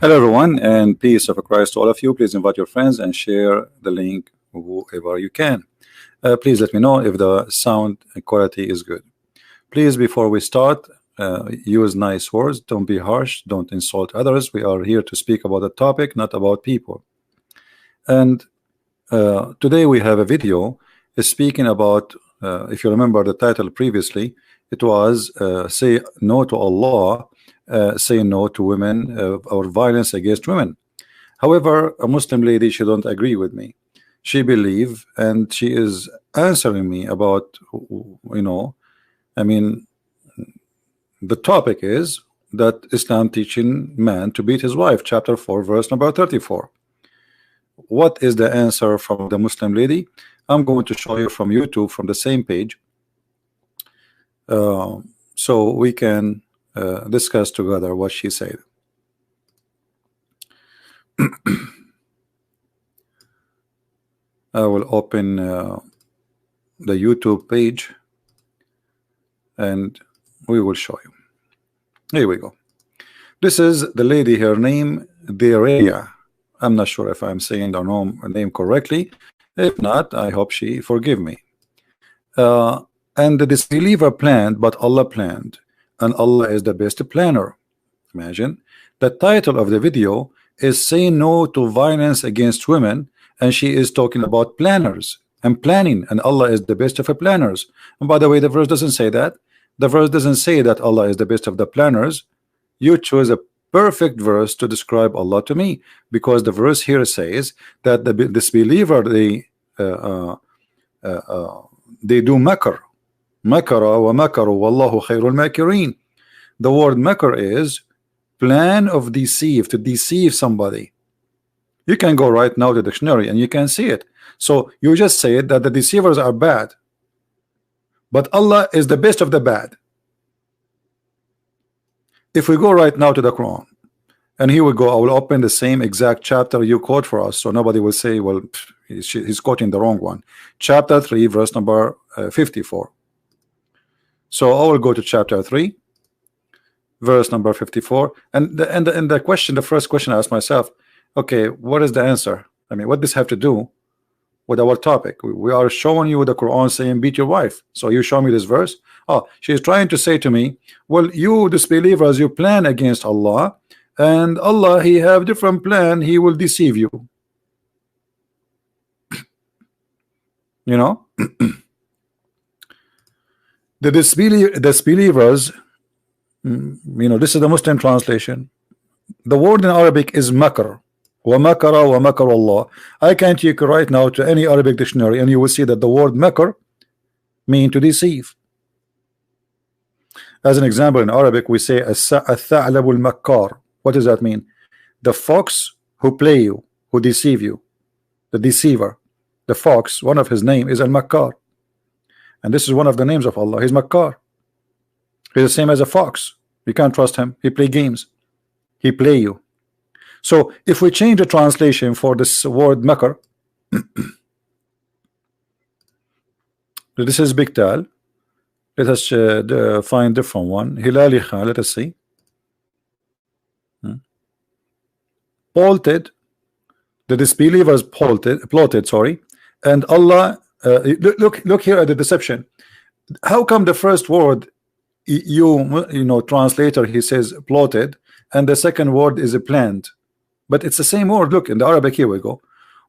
Hello, everyone, and peace of Christ to all of you. Please invite your friends and share the link whoever you can. Please let me know if the sound quality is good. Please, before we start, use nice words. Don't be harsh. Don't insult others. We are here to speak about a topic, not about people. And today we have a video speaking about, if you remember the title previously, it was say no to Allah, say no to women or violence against women. However, a Muslim lady, she don't agree with me. She believe and she is answering me about, I mean, the topic is that Islam teaching man to beat his wife, chapter 4, verse number 34. What is the answer from the Muslim lady? I'm going to show you from YouTube, from the same page, so we can discuss together what she said. I will open the YouTube page and we will show you. Here we go. This is the lady, her name Dereya. I'm not sure if I'm saying her name correctly. If not, I hope she forgive me. And the disbeliever planned, but Allah planned, and Allah is the best planner. Imagine the title of the video is "Say No to Violence Against Women," and she is talking about planners and planning, and Allah is the best of the planners. And by the way, the verse doesn't say that. The verse doesn't say that Allah is the best of the planners. You chose a perfect verse to describe Allah to me, because the verse here says that the disbeliever they do makr. Makara wa makaru wallahu khairul makirin. The word makr is plan of deceive, to deceive somebody. You can go right now to the dictionary and you can see it. So you just say that the deceivers are bad, but Allah is the best of the bad. If we go right now to the Quran, and here we go, I will open the same exact chapter you quote for us, so nobody will say, well, he's quoting the wrong one. Chapter 3, verse number 54. So I will go to chapter 3, verse number 54, and the question, the first question I asked myself, okay, what is the answer? I mean, what does this have to do with our topic? We are showing you the Quran saying beat your wife, so you show me this verse. Oh, she's trying to say to me, well, you disbelievers, you plan against Allah, and Allah, he have different plan, he will deceive you. You know, the disbelievers, this is the Muslim translation. The word in Arabic is makr. Wa makara wa makar Allah. I can take right now to any Arabic dictionary and you will see that the word makr mean to deceive. As an example, in Arabic we say al-tha'lab al-makkar. What does that mean? The fox who play you, who deceive you, the deceiver. The fox, one of his name is al-makkar, and this is one of the names of Allah. He's makkar. He's the same as a fox. You can't trust him. He play games. He play you. So if we change the translation for this word makr, this is big tal. Let us find different one. Hilali Khan, let us see. Plotted, the disbelievers plotted, sorry, and Allah. Look here at the deception. How come the first word translator, he says plotted, and the second word is planned, but it's the same word. Look in the Arabic, here we go.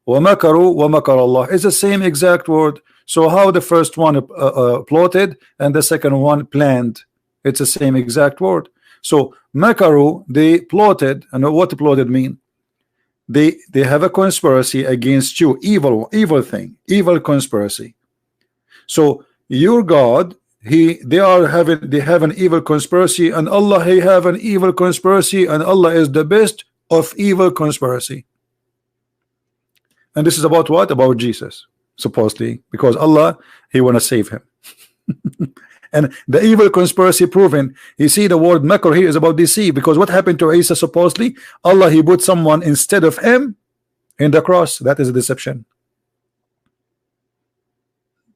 Wa makaru wa makar Allah is the same exact word. So how the first one plotted and the second one planned? It's the same exact word. So makaru, they plotted, and what plotted mean? They have a conspiracy against you, evil thing, evil conspiracy. So your God, they have an evil conspiracy, and Allah, he have an evil conspiracy, and Allah is the best of evil conspiracy. And this is about what? About Jesus, supposedly, because Allah, he want to save him. And the evil conspiracy proven. You see, the word makr here is about deceive, because what happened to Isa? Supposedly Allah, he put someone instead of him in the cross. That is a deception.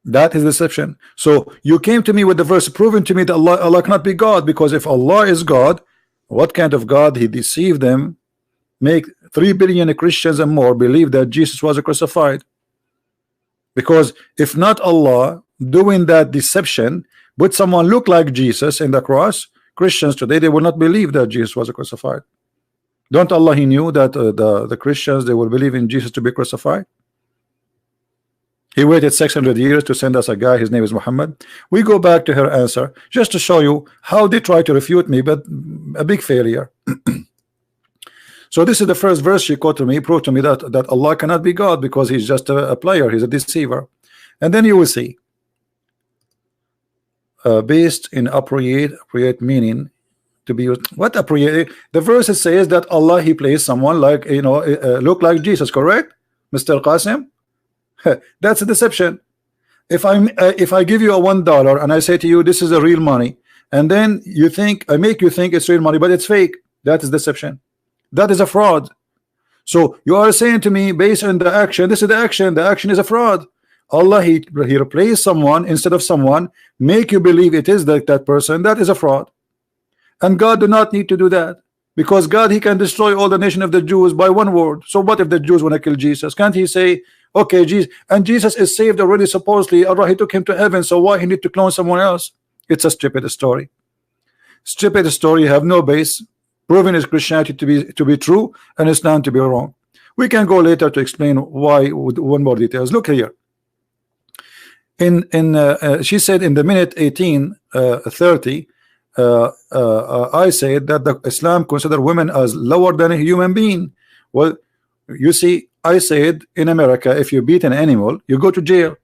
That is deception. So you came to me with the verse proving to me that Allah cannot be God, because if Allah is God, what kind of God? He deceived them make 3 billion Christians and more believe that Jesus was crucified. Because if not Allah doing that deception, would someone look like Jesus in the cross, Christians today, they will not believe that Jesus was crucified. Don't Allah, he knew that the Christians, they will believe in Jesus to be crucified. He waited 600 years to send us a guy, his name is Muhammad. We go back to her answer just to show you how they try to refute me, but a big failure. So this is the first verse she quoted to me, proved to me that Allah cannot be God because he's just a player, he's a deceiver. And then you will see, based in appropriate meaning to be used. What appropriate? The verse says that Allah, he plays someone like, you know, look like Jesus, correct, Mr. Qasim? That's a deception. If I give you a $1 and I say to you this is a real money, and then you think, I make you think it's real money but it's fake, that is deception. That is a fraud. So you are saying to me, based on the action, this is the action is a fraud. Allah, he replaced someone instead of someone, make you believe it is that person, that is a fraud. And God do not need to do that, because God, he can destroy all the nation of the Jews by one word. So what if the Jews want to kill Jesus? Can't he say, okay, Jesus, and Jesus is saved already, supposedly Allah, he took him to heaven, so why he need to clone someone else? It's a stupid story. Stupid story, you have no base, proving his Christianity to be true and Islam to be wrong. We can go later to explain why with one more details. Look here. She said in the minute 18:30, I said that the Islam consider women as lower than a human being. Well, you see, I said in America, if you beat an animal, you go to jail.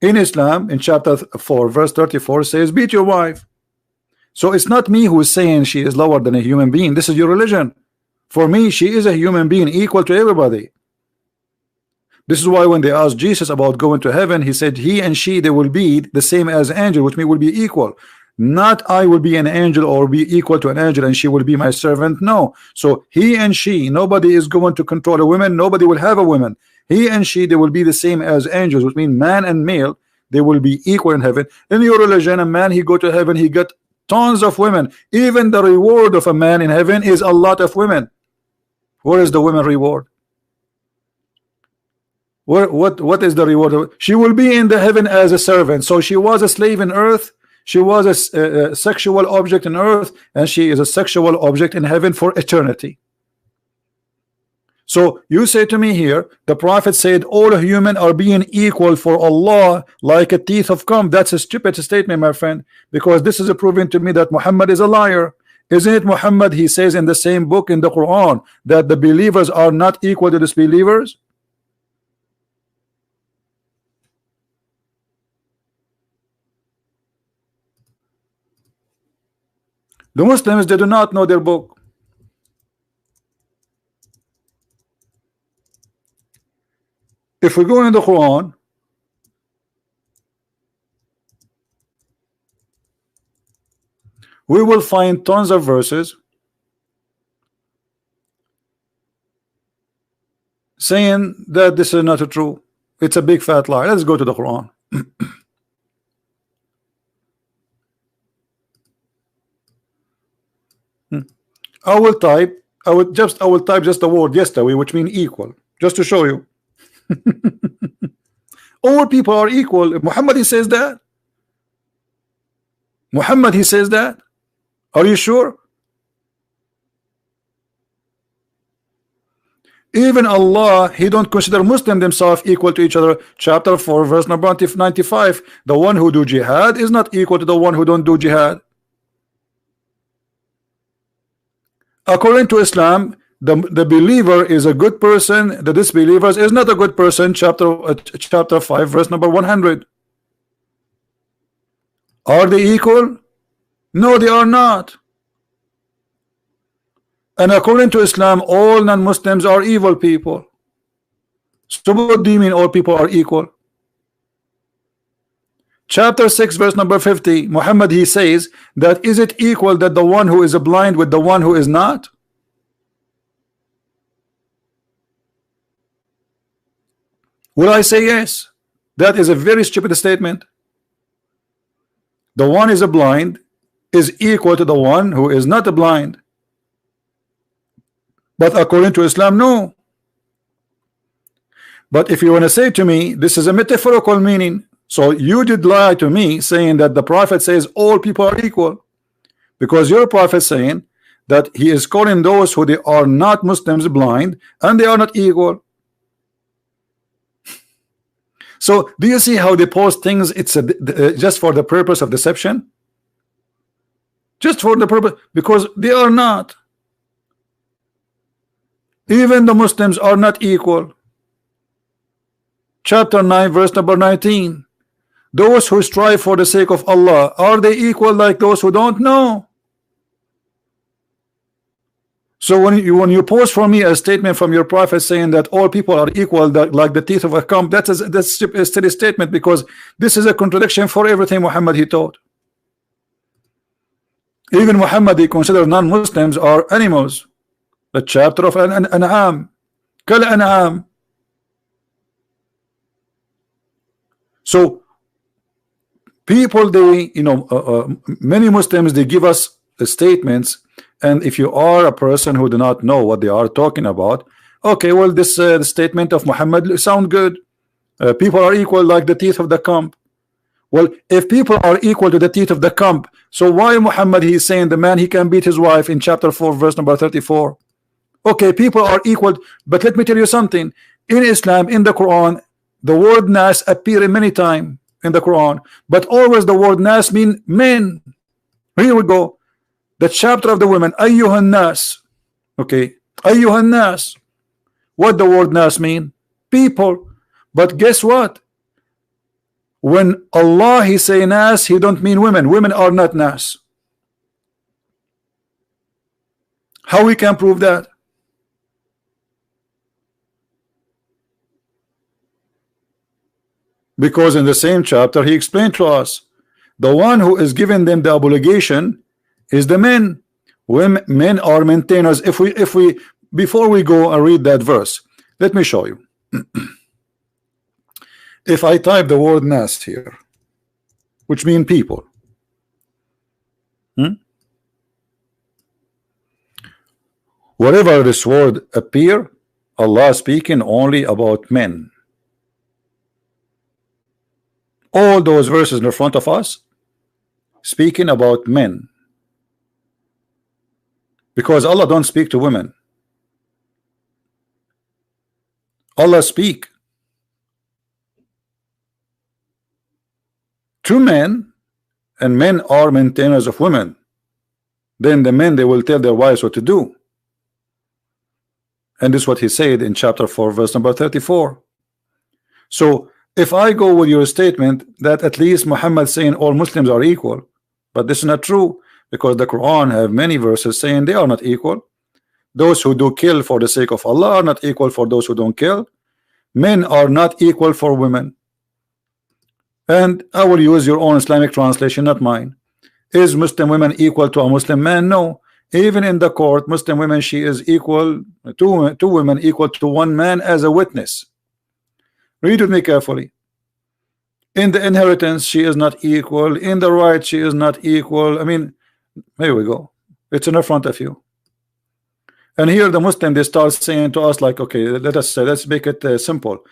In Islam, in chapter 4, verse 34 says, beat your wife. So it's not me who is saying she is lower than a human being. This is your religion. For me, she is a human being equal to everybody. This is why when they asked Jesus about going to heaven, he said he and she, they will be the same as angel, which means will be equal. Not I will be an angel or be equal to an angel and she will be my servant. No. So he and she, nobody is going to control a woman. Nobody will have a woman. He and she, they will be the same as angels, which means man and male, they will be equal in heaven. In your religion, a man, he go to heaven, he got tons of women. Even the reward of a man in heaven is a lot of women. Where is the women reward? What is the reward? She will be in the heaven as a servant. So she was a slave in earth, she was a sexual object in earth, and she is a sexual object in heaven for eternity. So you say to me here, the prophet said all human are being equal for Allah like a teeth of comb. That's a stupid statement, my friend, because this is proving to me that Muhammad is a liar. Isn't it Muhammad? He says in the same book in the Quran that the believers are not equal to disbelievers. The Muslims, they do not know their book. If we go in the Quran, we will find tons of verses saying that this is not true. It's a big fat lie. Let's go to the Quran. I will type just the word yesterday, which means equal, just to show you. All people are equal. Muhammad, he says that. Muhammad, he says that. Are you sure? Even Allah, he don't consider Muslim themselves equal to each other. Chapter 4, verse number 95. The one who do jihad is not equal to the one who don't do jihad. According to Islam, the believer is a good person, the disbeliever is not a good person. Chapter 5, verse number 100. Are they equal? No, they are not. And according to Islam, all non-Muslims are evil people. So what do you mean all people are equal? Chapter 6, verse number 50, Muhammad, he says that is it equal that the one who is blind with the one who is not? Will I say yes? That is a very stupid statement. The one is blind is equal to the one who is not blind. But according to Islam, no. But if you want to say to me this is a metaphorical meaning, so you did lie to me saying that the Prophet says all people are equal, because your Prophet saying that he is calling those who they are not Muslims blind and they are not equal. So do you see how they post things? It's just for the purpose of deception, just for the purpose, because they are not. Even the Muslims are not equal. Chapter 9 verse number 19, those who strive for the sake of Allah, are they equal like those who don't know? So when you post for me a statement from your Prophet saying that all people are equal, that like the teeth of a comb, that's a steady statement, because this is a contradiction for everything Muhammad he taught. Even Muhammad he considered non-Muslims are animals. The chapter of An'am, Kal An'am. So people, they, many Muslims, they give us statements, and if you are a person who do not know what they are talking about, okay, well, this statement of Muhammad sound good. People are equal like the teeth of the comb. Well, if people are equal to the teeth of the comb, so why Muhammad he is saying the man he can beat his wife in chapter 4 verse number 34? Okay, people are equal, but let me tell you something. In Islam, in the Quran, the word nas appear many times in the Quran, but always the word nas mean men. Here we go. The chapter of the women, ayyuhan nas. Okay, ayyuhan nas. What the word nas mean? People. But guess what? When Allah he say nas, he don't mean women. Women are not nas. How we can prove that? Because in the same chapter he explained to us, the one who is giving them the obligation is the men. Women, men are maintainers. If we before we go and read that verse, let me show you. If I type the word nas here, which mean people, wherever this word appear, Allah speaking only about men. All those verses in front of us speaking about men, because Allah don't speak to women. Allah speak to men, and men are maintainers of women. Then the men, they will tell their wives what to do, and this is what he said in chapter 4 verse number 34. So if I go with your statement that at least Muhammad saying all Muslims are equal, but this is not true, because the Quran have many verses saying they are not equal. Those who do kill for the sake of Allah are not equal for those who don't kill. Men are not equal for women. And I will use your own Islamic translation, not mine. Is Muslim women equal to a Muslim man? No. Even in the court, Muslim women, she is equal to two women equal to one man as a witness. Read with me carefully. In the inheritance, she is not equal. In the right, she is not equal. I mean, here we go. It's in front of you. And here the Muslim, they start saying to us like, okay, let's make it simple.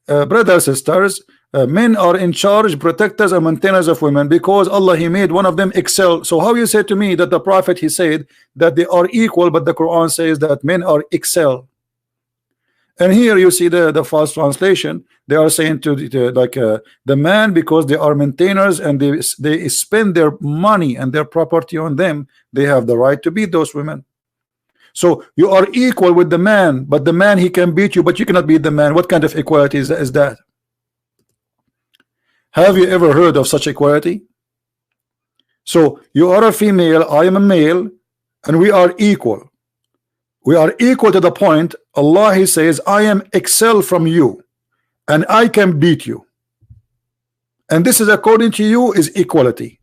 Brothers, sisters, men are in charge, protectors and maintainers of women, because Allah he made one of them excel. So how you say to me that the Prophet he said that they are equal, but the Quran says that men are excel? And here you see the false translation. They are saying to the man, because they are maintainers and they spend their money and their property on them, they have the right to beat those women. So you are equal with the man, but the man he can beat you, but you cannot beat the man. What kind of equality is that? Have you ever heard of such equality? So you are a female, I am a male, and we are equal. We are equal to the point Allah he says I am excel from you and I can beat you, and this is according to you is equality.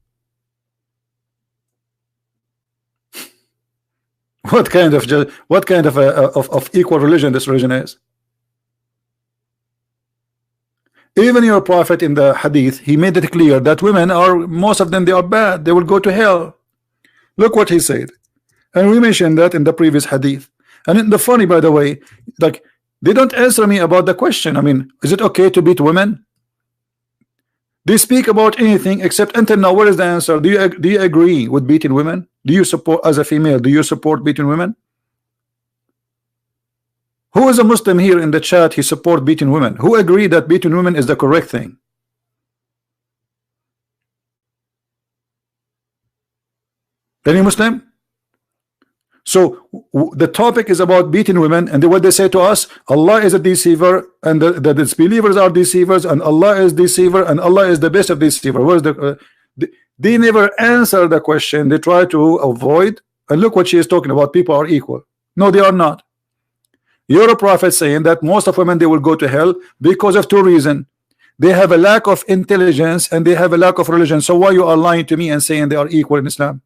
What kind of equal religion this religion is? Even your Prophet in the hadith, he made it clear that women are, most of them, they are bad, they will go to hell. Look what he said, and we mentioned that in the previous hadith. And then the funny, by the way, like they don't answer me about the question. I mean, is it okay to beat women? They speak about anything except until now. Where is the answer? Do you agree with beating women? Do you support, as a female, do you support beating women? Who is a Muslim here in the chat? He support beating women. Who agree that beating women is the correct thing? Any Muslim? So the topic is about beating women, and what they say to us: Allah is a deceiver, and the disbelievers are deceivers, and Allah is deceiver, and Allah is the best of deceiver. Where's they never answer the question. They try to avoid. And look what she is talking about. People are equal. No, they are not. You're a prophet saying that most of women, they will go to hell because of two reasons. They have a lack of intelligence and they have a lack of religion. So why you are lying to me and saying they are equal in Islam?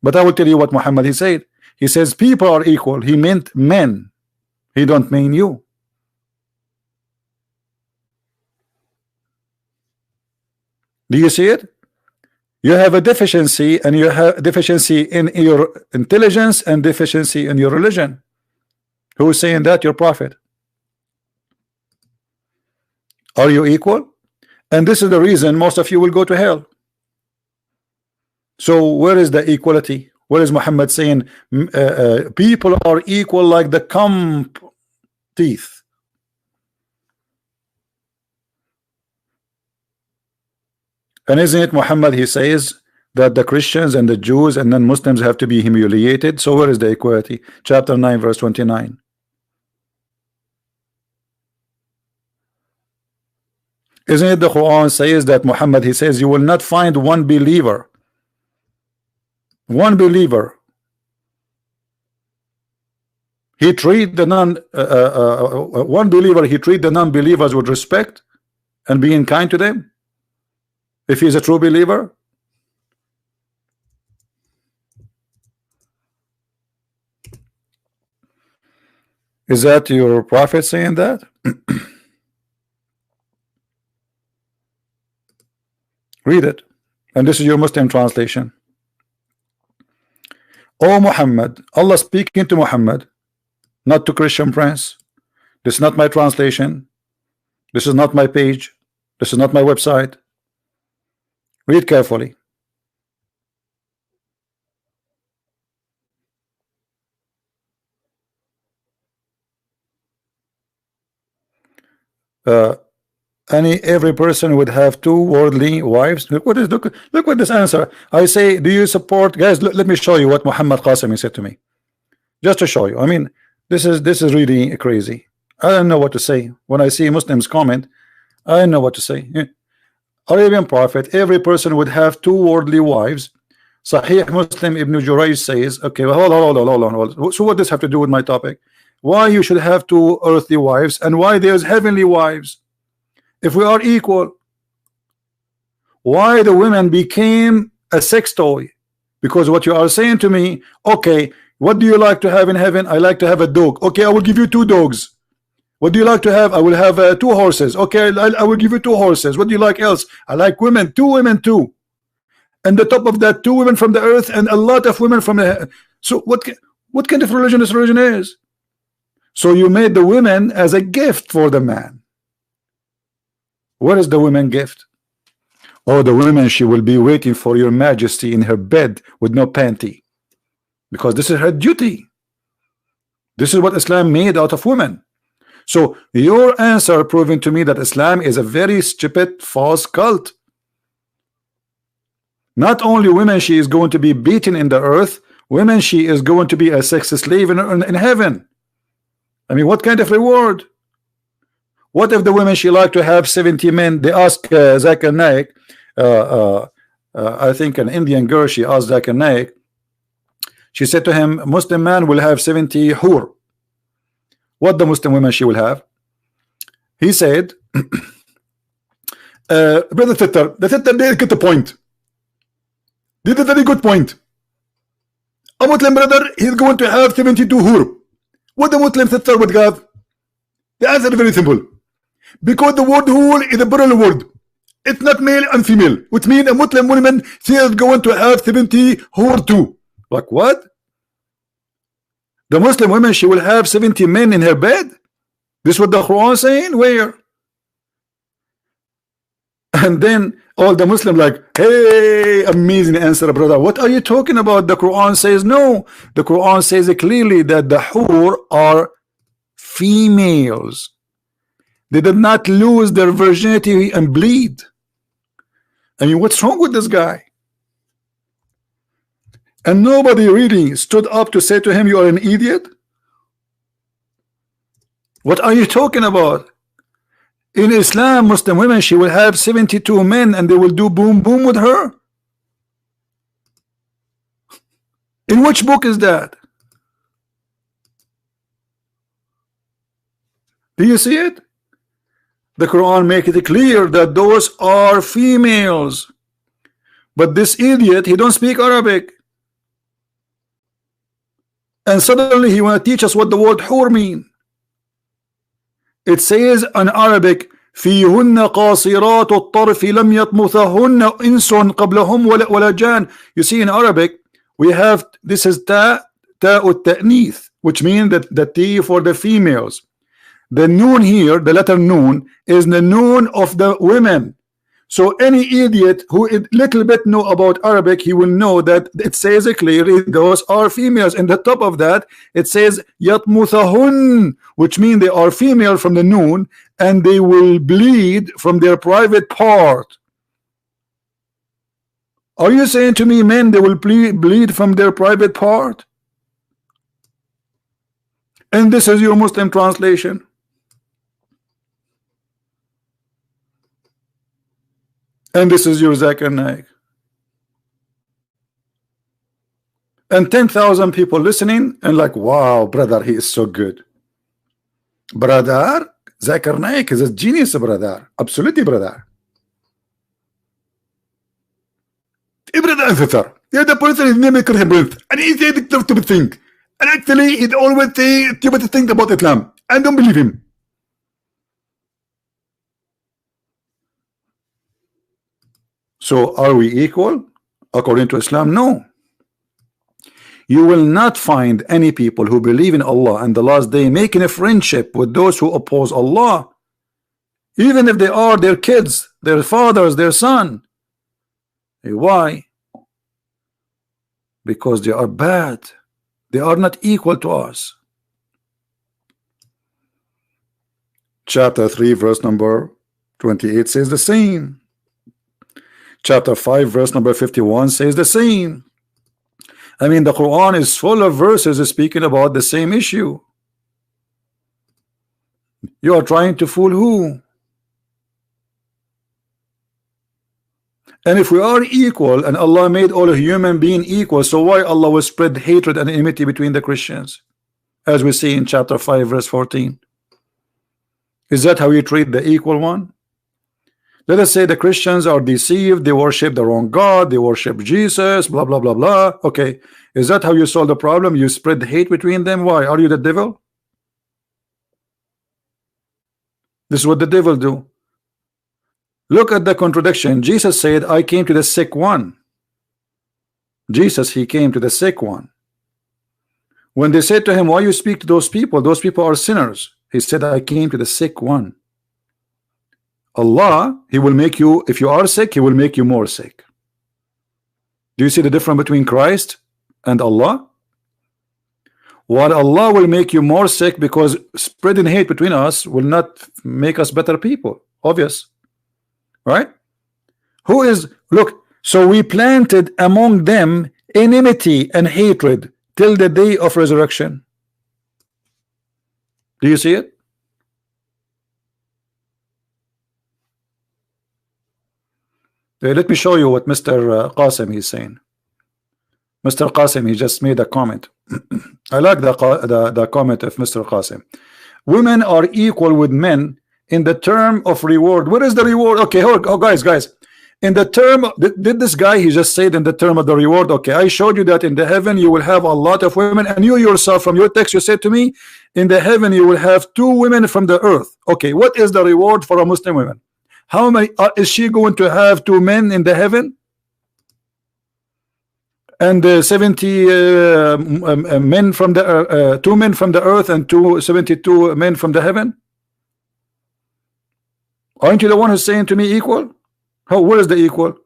But I will tell you what Muhammad he said. He says people are equal. He meant men. He don't mean you. Do you see it? You have a deficiency, and you have deficiency in your intelligence and deficiency in your religion. Who is saying that? Your prophet. Are you equal? And this is the reason most of you will go to hell. So where is the equality? Where is Muhammad saying people are equal like the comb teeth? And isn't it Muhammad, he says that the Christians and the Jews and non-Muslims have to be humiliated? So where is the equality? Chapter 9 verse 29. Isn't it the Quran says that Muhammad, he says you will not find one believer he treat the non-believers with respect and being kind to them if he's a true believer? Is that your prophet saying that? Read it, and this is your Muslim translation. Oh Muhammad, Allah speaking to Muhammad, not to Christian Prince. This is not my translation. This is not my page. This is not my website. Read carefully. Every person would have two worldly wives. Look what this answer. I say, do you support, guys? Let me show you what Muhammad Qasimi said to me, just to show you. I mean, this is really crazy. I don't know what to say when I see Muslims comment. I don't know what to say. Arabian prophet, every person would have two worldly wives. Sahih Muslim Ibn Jurayj says, okay, well, hold on. So what does this have to do with my topic? Why you should have two earthly wives and why there's heavenly wives? If we are equal, why the women became a sex toy? Because what you are saying to me, okay, what do you like to have in heaven? I like to have a dog. Okay, I will give you two dogs. What do you like to have? I will have two horses. Okay, I will give you two horses. What do you like else? I like women, two women too. And the top of that, two women from the earth and a lot of women from the. So what kind of religion this religion is? So you made the women as a gift for the man. What is the women gift? Oh, the women, she will be waiting for your majesty in her bed with no panty, because this is her duty. This is what Islam made out of women. So your answer proving to me that Islam is a very stupid false cult. Not only women she is going to be beaten in the earth, women she is going to be a sex slave in heaven. I mean, what kind of reward? What if the women she like to have 70 men? They ask Zakir Naik, I think an Indian girl, she asked Zakir Naik, she said to him, Muslim man will have 70 hur. What the Muslim women she will have? He said, brother Titter, the Titter didn't get the point. Did a very good point. A Muslim brother, he's going to have 72 hur. What the Muslim sister would have? The answer is very simple. Because the word hur is a plural word. It's not male and female, which means a Muslim woman, she is going to have 70 hur too. Like what? The Muslim woman, she will have 70 men in her bed. This is what the Quran saying? Where? And then all the Muslim like, hey, amazing answer, brother. What are you talking about? The Quran says no. The Quran says clearly that the hur are females. They did not lose their virginity and bleed. I mean, what's wrong with this guy? And nobody really stood up to say to him, you are an idiot. What are you talking about? In Islam, Muslim women, she will have 72 men and they will do boom boom with her. In which book is that? Do you see it? The Quran make it clear that those are females. But this idiot, he don't speak Arabic. And suddenly he want to teach us what the word hur mean. It says in Arabic, فيهن قاصرات الطرف لم يطمثهن إنس قبلهم ولا جان. You see, in Arabic we have, this is ta التأنيث, which means that the T for the females. The noon here, the letter noon, is the noon of the women. So any idiot who a little bit know about Arabic, he will know that it says clearly those are females. And the top of that, it says yatmuthahun, which means they are female from the noon, and they will bleed from their private part. Are you saying to me, men, they will bleed from their private part? And this is your Muslim translation. And this is your Zakir Naik. And 10,000 people listening and like, wow, brother, he is so good. Brother, Zakir Naik is a genius, brother. Absolutely, brother. Brother, yeah, the person is named Brent, and he said to think. And actually, he always say to think about Islam. I don't believe him. So are we equal according to Islam? No. You will not find any people who believe in Allah and the last day making a friendship with those who oppose Allah, even if they are their kids, their fathers, their son. Why? Because they are bad. They are not equal to us. Chapter 3 verse number 28 says the same. Chapter 5 verse number 51 says the same. I mean, the Quran is full of verses speaking about the same issue. You are trying to fool who? And if we are equal and Allah made all human beings equal, so why Allah will spread hatred and enmity between the Christians, as we see in chapter 5 verse 14? Is that how you treat the equal one? Let us say the Christians are deceived, they worship the wrong God, they worship Jesus, blah blah blah blah. Okay, is that how you solve the problem? You spread hate between them. Why? Are you the devil? This is what the devil do. Look at the contradiction. Jesus said, I came to the sick one. Jesus, he came to the sick one. When they said to him, why you speak to those people? Those people are sinners. He said, I came to the sick one. Allah, he will make you, if you are sick, he will make you more sick. Do you see the difference between Christ and Allah? While Allah will make you more sick, because spreading hate between us will not make us better people. Obvious, right? Who is, look, so we planted among them enmity and hatred till the day of resurrection. Do you see it? Let me show you what Mr. Qasim is saying. Mr. Qasim, he just made a comment. I like the comment of Mr. Qasim. Women are equal with men in the term of reward. What is the reward? Okay, oh guys, in the term, did this guy, he just said in the term of the reward? Okay, I showed you that in the heaven you will have a lot of women, and you yourself from your text, you said to me, in the heaven you will have 2 women from the earth. Okay, what is the reward for a Muslim woman? How many is she going to have 2 men in the heaven? and 70 men from the 2 men from the earth and 72 men from the heaven? Aren't you the one who's saying to me equal? How, where is the equal?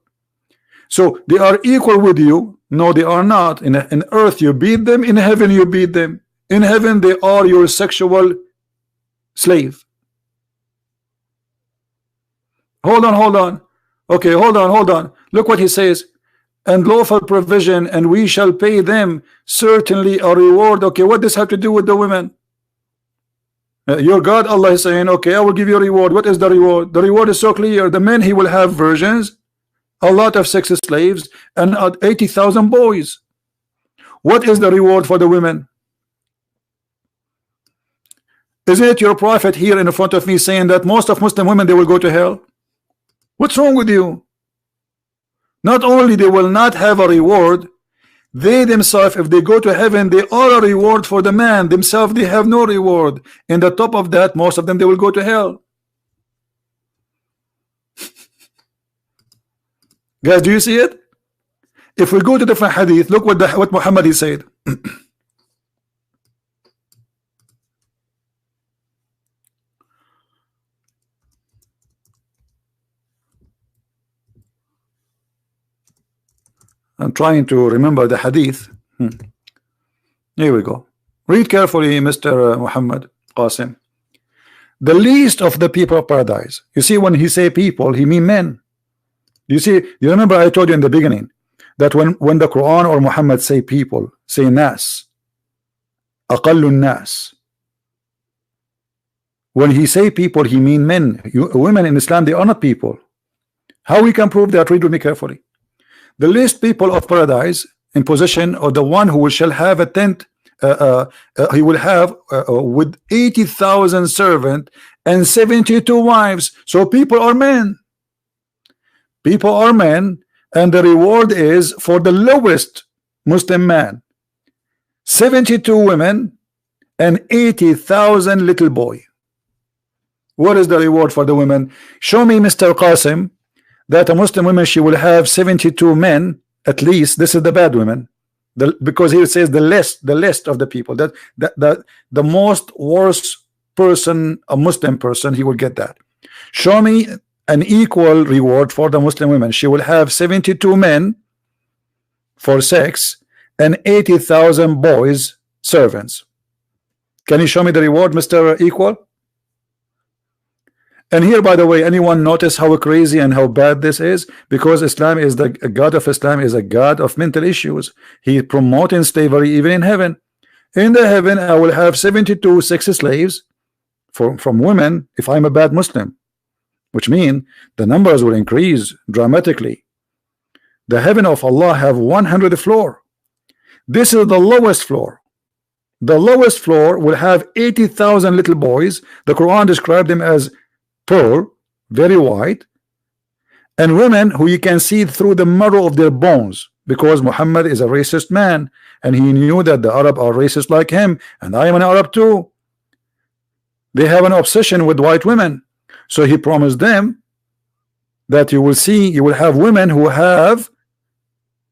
So they are equal with you. No, they are not. In earth you beat them, in heaven you beat them. In heaven they are your sexual slave. Hold on. Okay, hold on. Look what he says. And lawful provision, and we shall pay them certainly a reward. Okay, what does have to do with the women? Your God, Allah is saying, okay, I will give you a reward. What is the reward? The reward is so clear. The men, he will have virgins, a lot of sex slaves, and 80,000 boys. What is the reward for the women? Isn't it your prophet here in front of me saying that most of Muslim women, they will go to hell? What's wrong with you? Not only they will not have a reward, they themselves, if they go to heaven, they are a reward for the man. Themselves, they have no reward. And the top of that, most of them, they will go to hell. Guys, do you see it? If we go to different hadith, look what Muhammad he said. I'm trying to remember the hadith. Here we go. Read carefully, Mr. Muhammad Qasim. The least of the people of paradise. You see, when he say people, he mean men. You see, you remember I told you in the beginning that when the Quran or Muhammad say people, say nas, aqallun nas. When he say people, he mean men. Women in Islam, they are not people. How we can prove that? Read with me carefully. The least people of paradise in possession of the one who shall have a tent, he will have with 80,000 servants and 72 wives. So people are men. People are men, and the reward is for the lowest Muslim man 72 women and 80,000 little boy. What is the reward for the women? Show me, Mr. Qasim, that a Muslim woman, she will have 72 men at least. This is the bad women, because he says the less of the people, that the most worst person, a Muslim person, he will get that. Show me an equal reward for the Muslim women. She will have 72 men for sex and 80,000 boys servants. Can you show me the reward, Mr. Equal? And here, by the way, anyone notice how crazy and how bad this is? Because Islam is the God of Islam is a God of mental issues. He promoting slavery even in heaven. In the heaven, I will have 72 sex slaves from women if I'm a bad Muslim, which means the numbers will increase dramatically. The heaven of Allah have 100 floor. This is the lowest floor. The lowest floor will have 80,000 little boys. The Quran described them as pearl, very white, and women who you can see through the marrow of their bones, because Muhammad is a racist man and he knew that the Arab are racist like him, and I am an Arab too. They have an obsession with white women, so he promised them that you will see, you will have women who have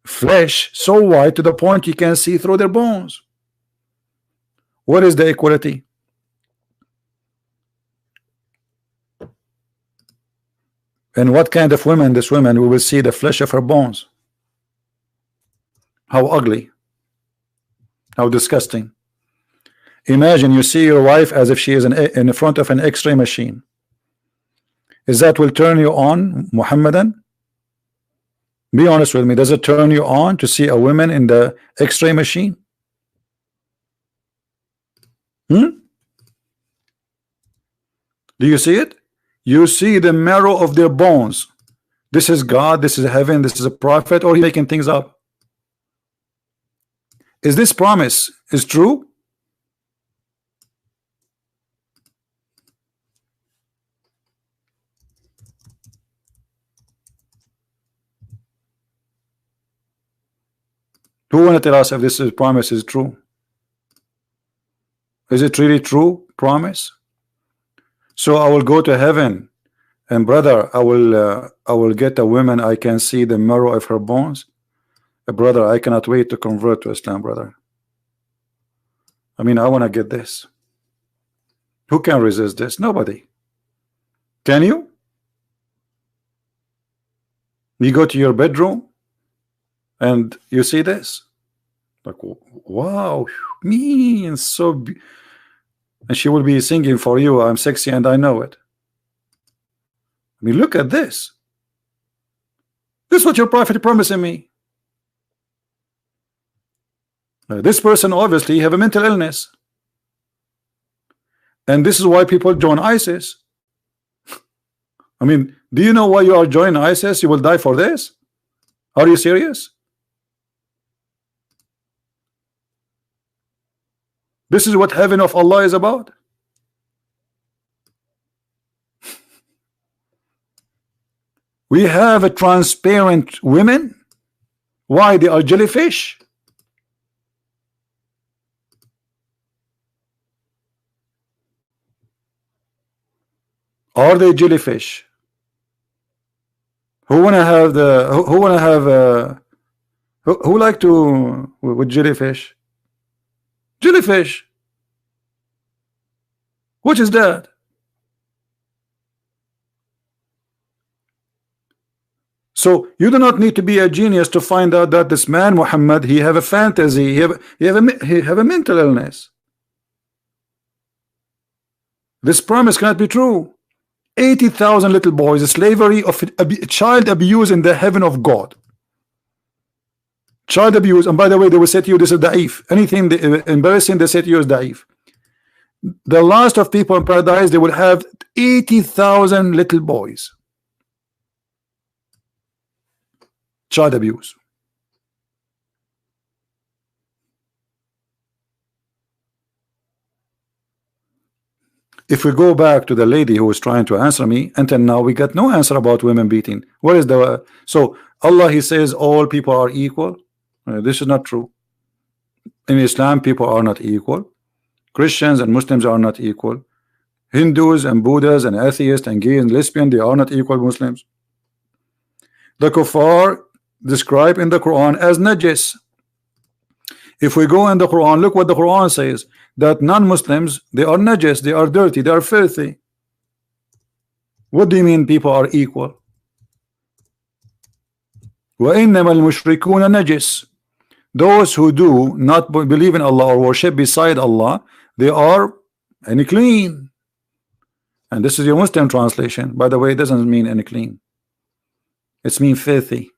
flesh so white to the point you can see through their bones. What is the equality? And what kind of women? This woman, we will see the flesh of her bones. How ugly, how disgusting. Imagine you see your wife as if she is in front of an X-ray machine. Is that will turn you on, Muhammadan? Be honest with me. Does it turn you on to see a woman in the X-ray machine? Do you see it? You see the marrow of their bones. This is God, this is heaven, this is a prophet, or he making things up? Is this promise is true? Who want to tell us if this promise is true? Is it really true promise? So I will go to heaven, and brother, I will get a woman I can see the marrow of her bones. Brother, I cannot wait to convert to Islam, brother. I mean, I want to get this. Who can resist this? Nobody. Can you? You go to your bedroom and you see this, like, wow, me, and so, and she will be singing for you, I'm sexy and I know it. I mean, look at this. This is what your prophet promising me. This person obviously have a mental illness, and this is why people join ISIS. I mean, do you know why you are joining ISIS? You will die for this? Are you serious? This is what heaven of Allah is about. We have a transparent women. Why? They are jellyfish. Are they jellyfish? Who wanna have the? Who wanna have? Who like to with jellyfish? Jellyfish. What is that? So you do not need to be a genius to find out that this man Muhammad, he have a fantasy, he have a mental illness. This promise cannot be true. 80,000 little boys, slavery of child abuse in the heaven of God. Child abuse, and by the way, they will say to you this is da'if. Anything embarrassing, they say to you is da'if. The last of people in paradise, they will have 80,000 little boys. Child abuse. If we go back to the lady who was trying to answer me, until now we got no answer about women beating. What is the so Allah, he says all people are equal. This is not true. In Islam, people are not equal. Christians and Muslims are not equal. Hindus and Buddhas and atheists and gay and lesbian, they are not equal Muslims. The kuffar described in the Quran as najis. If we go in the Quran, look what the Quran says, that non-Muslims, they are najis, they are dirty, they are filthy. What do you mean people are equal? وَإِنَّمَا الْمُشْرِكُونَ نَجِسٌ. Those who do not believe in Allah or worship beside Allah, they are unclean. And this is your Muslim translation. By the way, it doesn't mean unclean. It means filthy.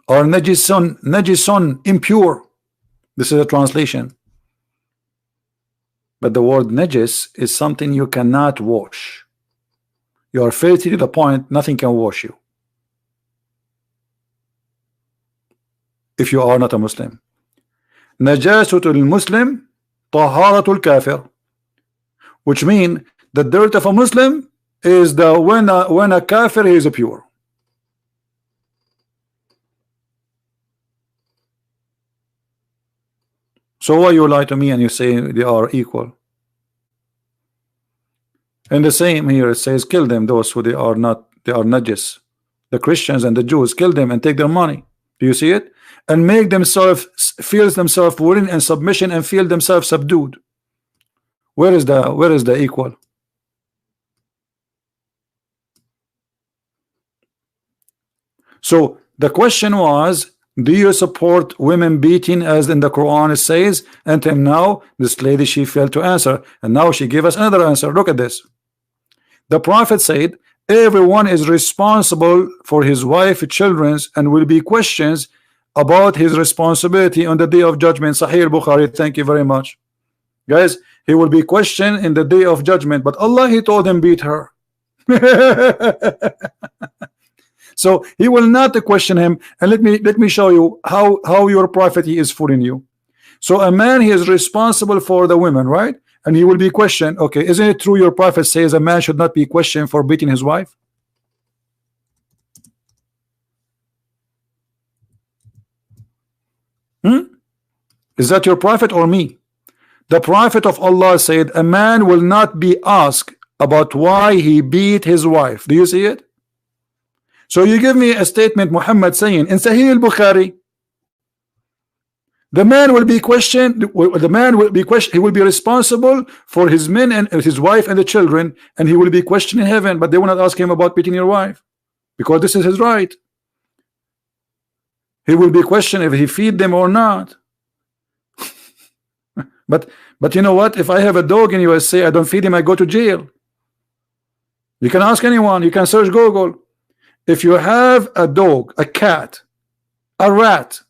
Or najisun, impure. This is a translation. But the word najis is something you cannot wash. You are filthy to the point nothing can wash you, if you are not a Muslim. Najasutul Muslim, taharatul kafir, which means the dirt of a Muslim is the when a kafir is pure. So why you lie to me and you say they are equal? And the same here, it says kill them, those who they are not, they are najis. The Christians and the Jews, kill them and take their money. Do you see it? And make themselves feel themselves willing and submission and feel themselves subdued. Where is the equal? So the question was, do you support women beating as in the Quran it says? Until now this lady, she failed to answer, and now she gave us another answer. Look at this. The Prophet said everyone is responsible for his wife, children, and will be questions about his responsibility on the day of judgment. Sahih Bukhari. Thank you very much, guys. He will be questioned in the day of judgment, but Allah, he told him beat her. So he will not question him. And let me show you how your prophet, he is fooling you. So a man, he is responsible for the women, right? And he will be questioned. Okay, isn't it true your prophet says a man should not be questioned for beating his wife? Is that your prophet or me? The prophet of Allah said a man will not be asked about why he beat his wife. Do you see it? So you give me a statement Muhammad saying in Sahih al-Bukhari, the man will be questioned, he will be responsible for his men and his wife and the children, and he will be questioned in heaven, but they will not ask him about beating your wife because this is his right. He will be questioned if he feed them or not. But you know what, if I have a dog in USA, I don't feed him, I go to jail. You can ask anyone, you can search Google. If you have a dog, a cat, a rat,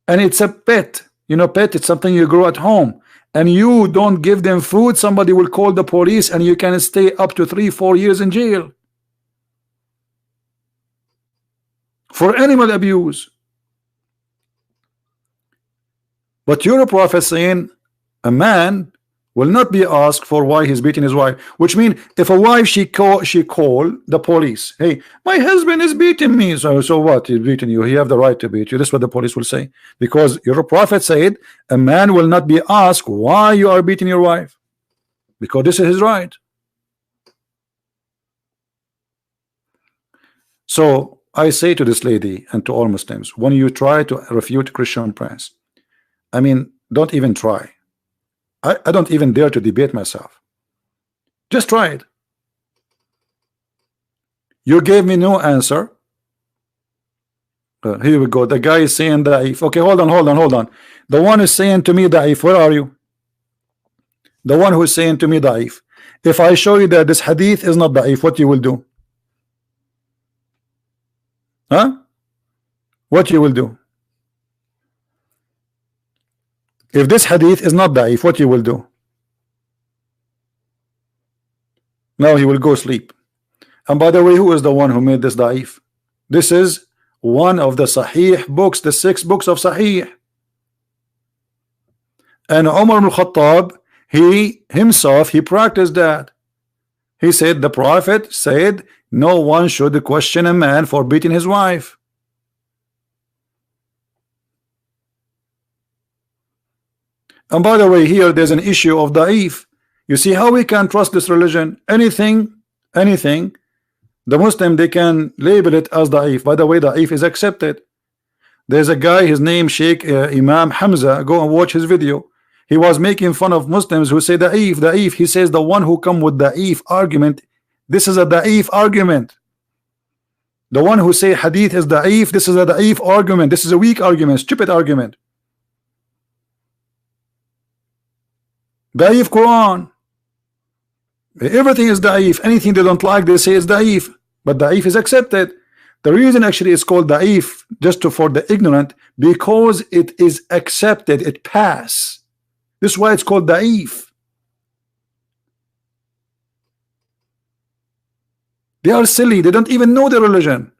and it's a pet, you know, pet, it's something you grow at home, and you don't give them food, somebody will call the police and you can stay up to 3-4 years in jail for animal abuse. But you're a prophet saying a man will not be asked for why he's beating his wife, which means if a wife she call the police, hey, my husband is beating me. So what? He's beating you, he have the right to beat you. This is what the police will say, because your prophet said a man will not be asked why you are beating your wife, because this is his right. So I say to this lady and to all Muslims, when you try to refute Christian Prince, I mean, don't even try. I don't even dare to debate myself. Just try it. You gave me no answer. Here we go. The guy is saying da'if. Okay, hold on. The one is saying to me da'if, where are you? The one who is saying to me da'if. If I show you that this hadith is not da'if, what you will do? Huh? What you will do? If this hadith is not da'if, what you will do? Now he will go sleep. And by the way, who is the one who made this da'if? This is one of the Sahih books, the 6 books of Sahih. And Umar ibn Khattab, he himself, he practiced that. He said the Prophet said no one should question a man for beating his wife. And by the way, here there's an issue of da'if. You see how we can trust this religion? Anything, the Muslim, they can label it as da'if. By the way, da'if is accepted. There's a guy, his name Sheikh Imam Hamza, go and watch his video. He was making fun of Muslims who say da'if. He says the one who come with da'if argument, this is a da'if argument. The one who say hadith is da'if, this is a da'if argument. This is a weak argument, stupid argument. Da'if Quran, everything is da'if. Anything they don't like, they say is da'if. But da'if is accepted. The reason actually it's called da'if, just for the ignorant, because it is accepted, it pass. This is why it's called da'if. They are silly, they don't even know the religion.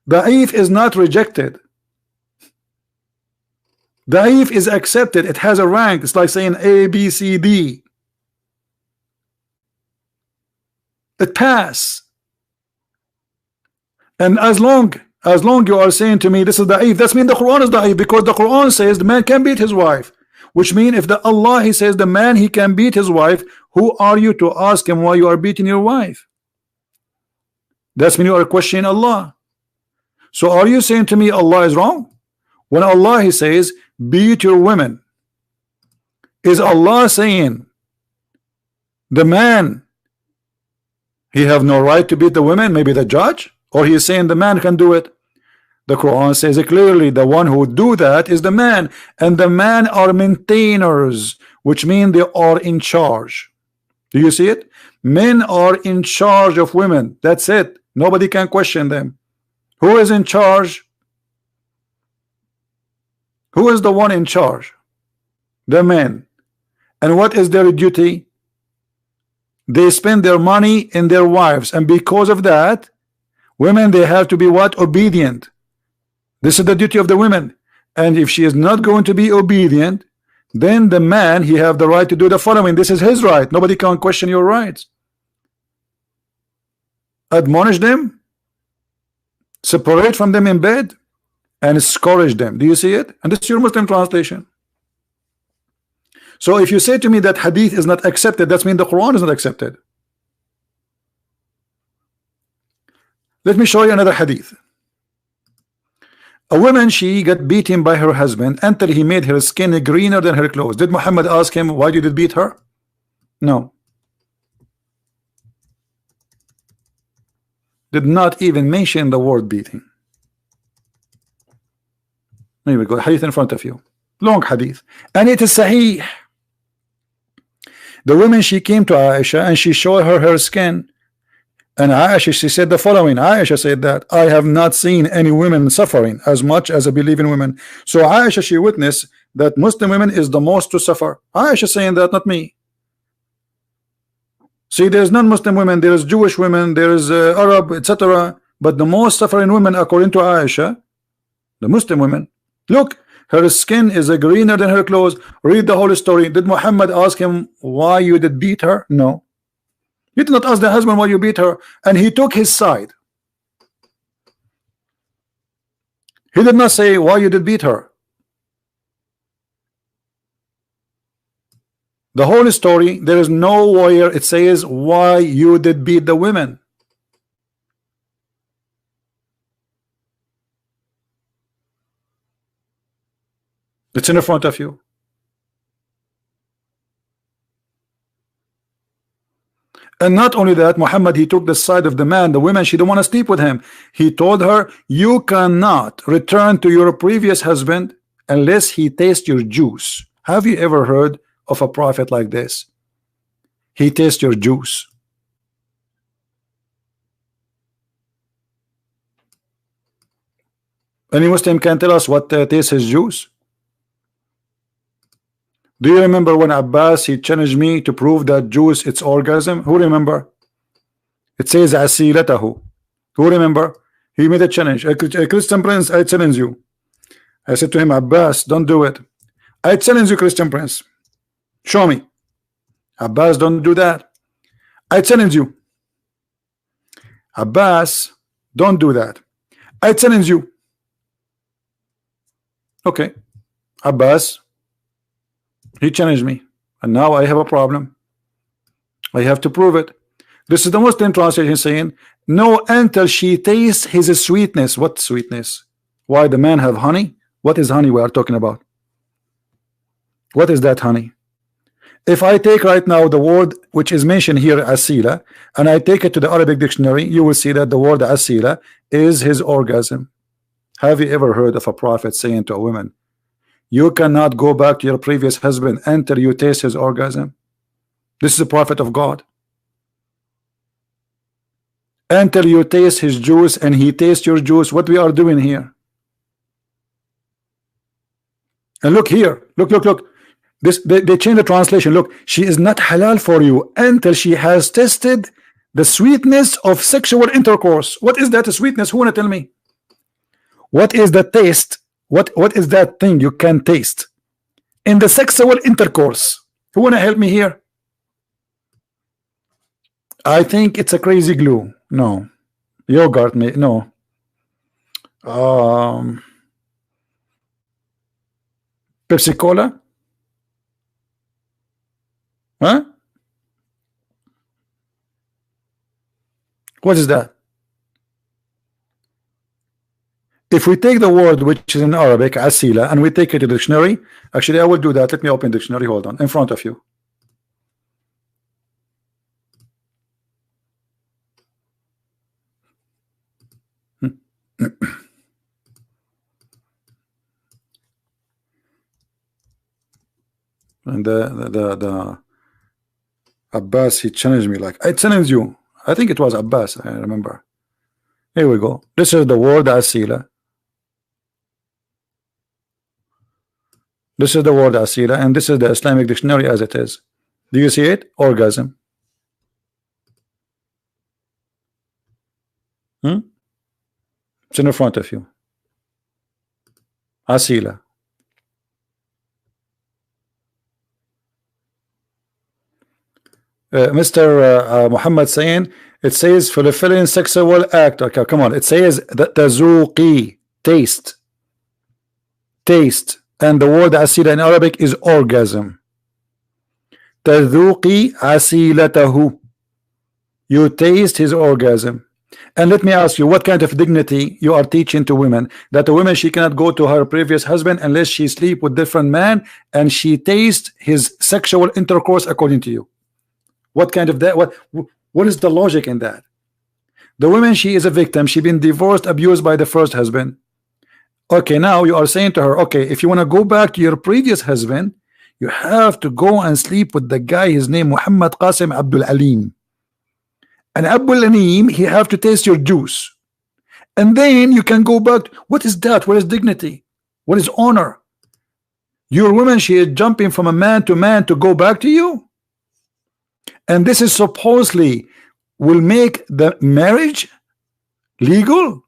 Da'if is not rejected. Da'if is accepted, it has a rank. It's like saying A, B, C, D. It pass. And as long you are saying to me this is da'if, that means the Quran is da'if, because the Quran says the man can beat his wife, which means if the Allah, he says the man, he can beat his wife, who are you to ask him why you are beating your wife? That's when you are questioning Allah. So are you saying to me Allah is wrong? When Allah, he says beat your women, is Allah saying the man, he have no right to beat the women, maybe the judge? Or he is saying the man can do it? The Quran says it clearly, the one who do that is the man, and the man are maintainers, which mean they are in charge. Do you see it? Men are in charge of women, that's it. Nobody can question them. Who is in charge? Who is the one in charge? The men. And what is their duty? They spend their money in their wives, and because of that, women, they have to be what? Obedient. This is the duty of the women. And if she is not going to be obedient, then the man, he have the right to do the following. This is his right. Nobody can question your rights. Admonish them, separate from them in bed, and scourge them. Do you see it? And this is your Muslim translation. So if you say to me that hadith is not accepted, that means the Quran is not accepted. Let me show you another hadith. A woman, she got beaten by her husband until he made her skin greener than her clothes. Did Muhammad ask him, why did you beat her? No. Did not even mention the word beating. Here we go. Hadith in front of you. Long hadith. And it is sahih. The woman, she came to Aisha and she showed her skin. And Aisha, she said the following. Aisha said that I have not seen any women suffering as much as I believe in women. So Aisha, she witnessed that Muslim women is the most to suffer. Aisha saying that, not me. See, there's non-Muslim women, there is Jewish women, there is Arab, etc. But the most suffering women, according to Aisha, the Muslim women. Look, her skin is greener than her clothes. Read the whole story. Did Muhammad ask him why you did beat her? No. He did not ask the husband why you beat her, and he took his side. He did not say why you did beat her. The whole story, there is nowhere it says why you did beat the women. It's in front of you. And not only that, Muhammad, he took the side of the man. The women, she didn't want to sleep with him. He told her, you cannot return to your previous husband unless he tastes your juice. Have you ever heard of a prophet like this? He tastes your juice. Any Muslim can tell us what tastes his juice? Do you remember when Abbas, he challenged me to prove that juice it's orgasm? Who remember? It says asilatahu. Who remember? He made a challenge. A Christian prince, I challenge you. I said to him, Abbas, don't do it. I challenge you, Christian prince. Show me. Abbas, don't do that. I challenge you. Abbas, don't do that. I challenge you. Okay. Abbas, he challenged me, and now I have a problem. I have to prove it. This is the Muslim translation saying, no, until she tastes his sweetness. What sweetness? Why, the man have honey? What is honey we are talking about? What is that honey? If I take right now the word which is mentioned here, asila, and I take it to the Arabic dictionary, you will see that the word asila is his orgasm. Have you ever heard of a prophet saying to a woman, you cannot go back to your previous husband until you taste his orgasm? This is a prophet of God. Until you taste his juice and he tastes your juice. What we are doing here? And look here, look. This they change the translation. Look, she is not halal for you until she has tested the sweetness of sexual intercourse. What is that sweetness? Who wanna tell me? What is the taste? What is that thing you can taste in the sexual intercourse? Who wanna help me here? I think it's a crazy glue. No. Yogurt, no. Pepsi Cola? Huh? What is that? If we take the word which is in Arabic, asila, and we take it to the dictionary, actually I will do that. Let me open dictionary. Hold on, in front of you. And the Abbas, he challenged me like, I challenge you. I think it was Abbas, I remember. Here we go. This is the word asila. This is the word asila, and this is the Islamic dictionary as it is. Do you see it? Orgasm. It's in front of you. Asila. Mr. Muhammad saying it says fulfilling sexual act. Okay, come on. It says that tazuqi, taste, and the word asila in Arabic is orgasm. Tazuqi asilatahu, you taste his orgasm. And let me ask you, what kind of dignity you are teaching to women, that a woman, she cannot go to her previous husband unless she sleep with different man and she tastes his sexual intercourse according to you? What kind of that? What is the logic in that? The woman, she is a victim. She been divorced, abused by the first husband. Okay, now you are saying to her, okay, if you want to go back to your previous husband, you have to go and sleep with the guy, his name Muhammad Qasim Abdul Alim. And Abdul Alim, he have to taste your juice. And then you can go back. What is that? What is dignity? What is honor? Your woman, she is jumping from a man to go back to you. And this is supposedly will make the marriage legal.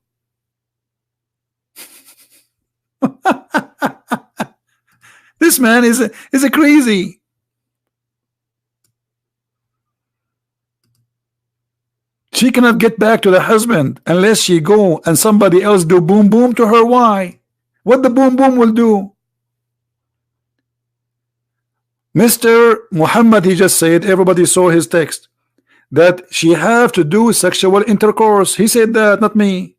This man is a crazy. She cannot get back to the husband unless she go and somebody else do boom boom to her. Why? What the boom boom will do? Mr. Muhammad, he just said, everybody saw his text, that she have to do sexual intercourse. He said that, not me.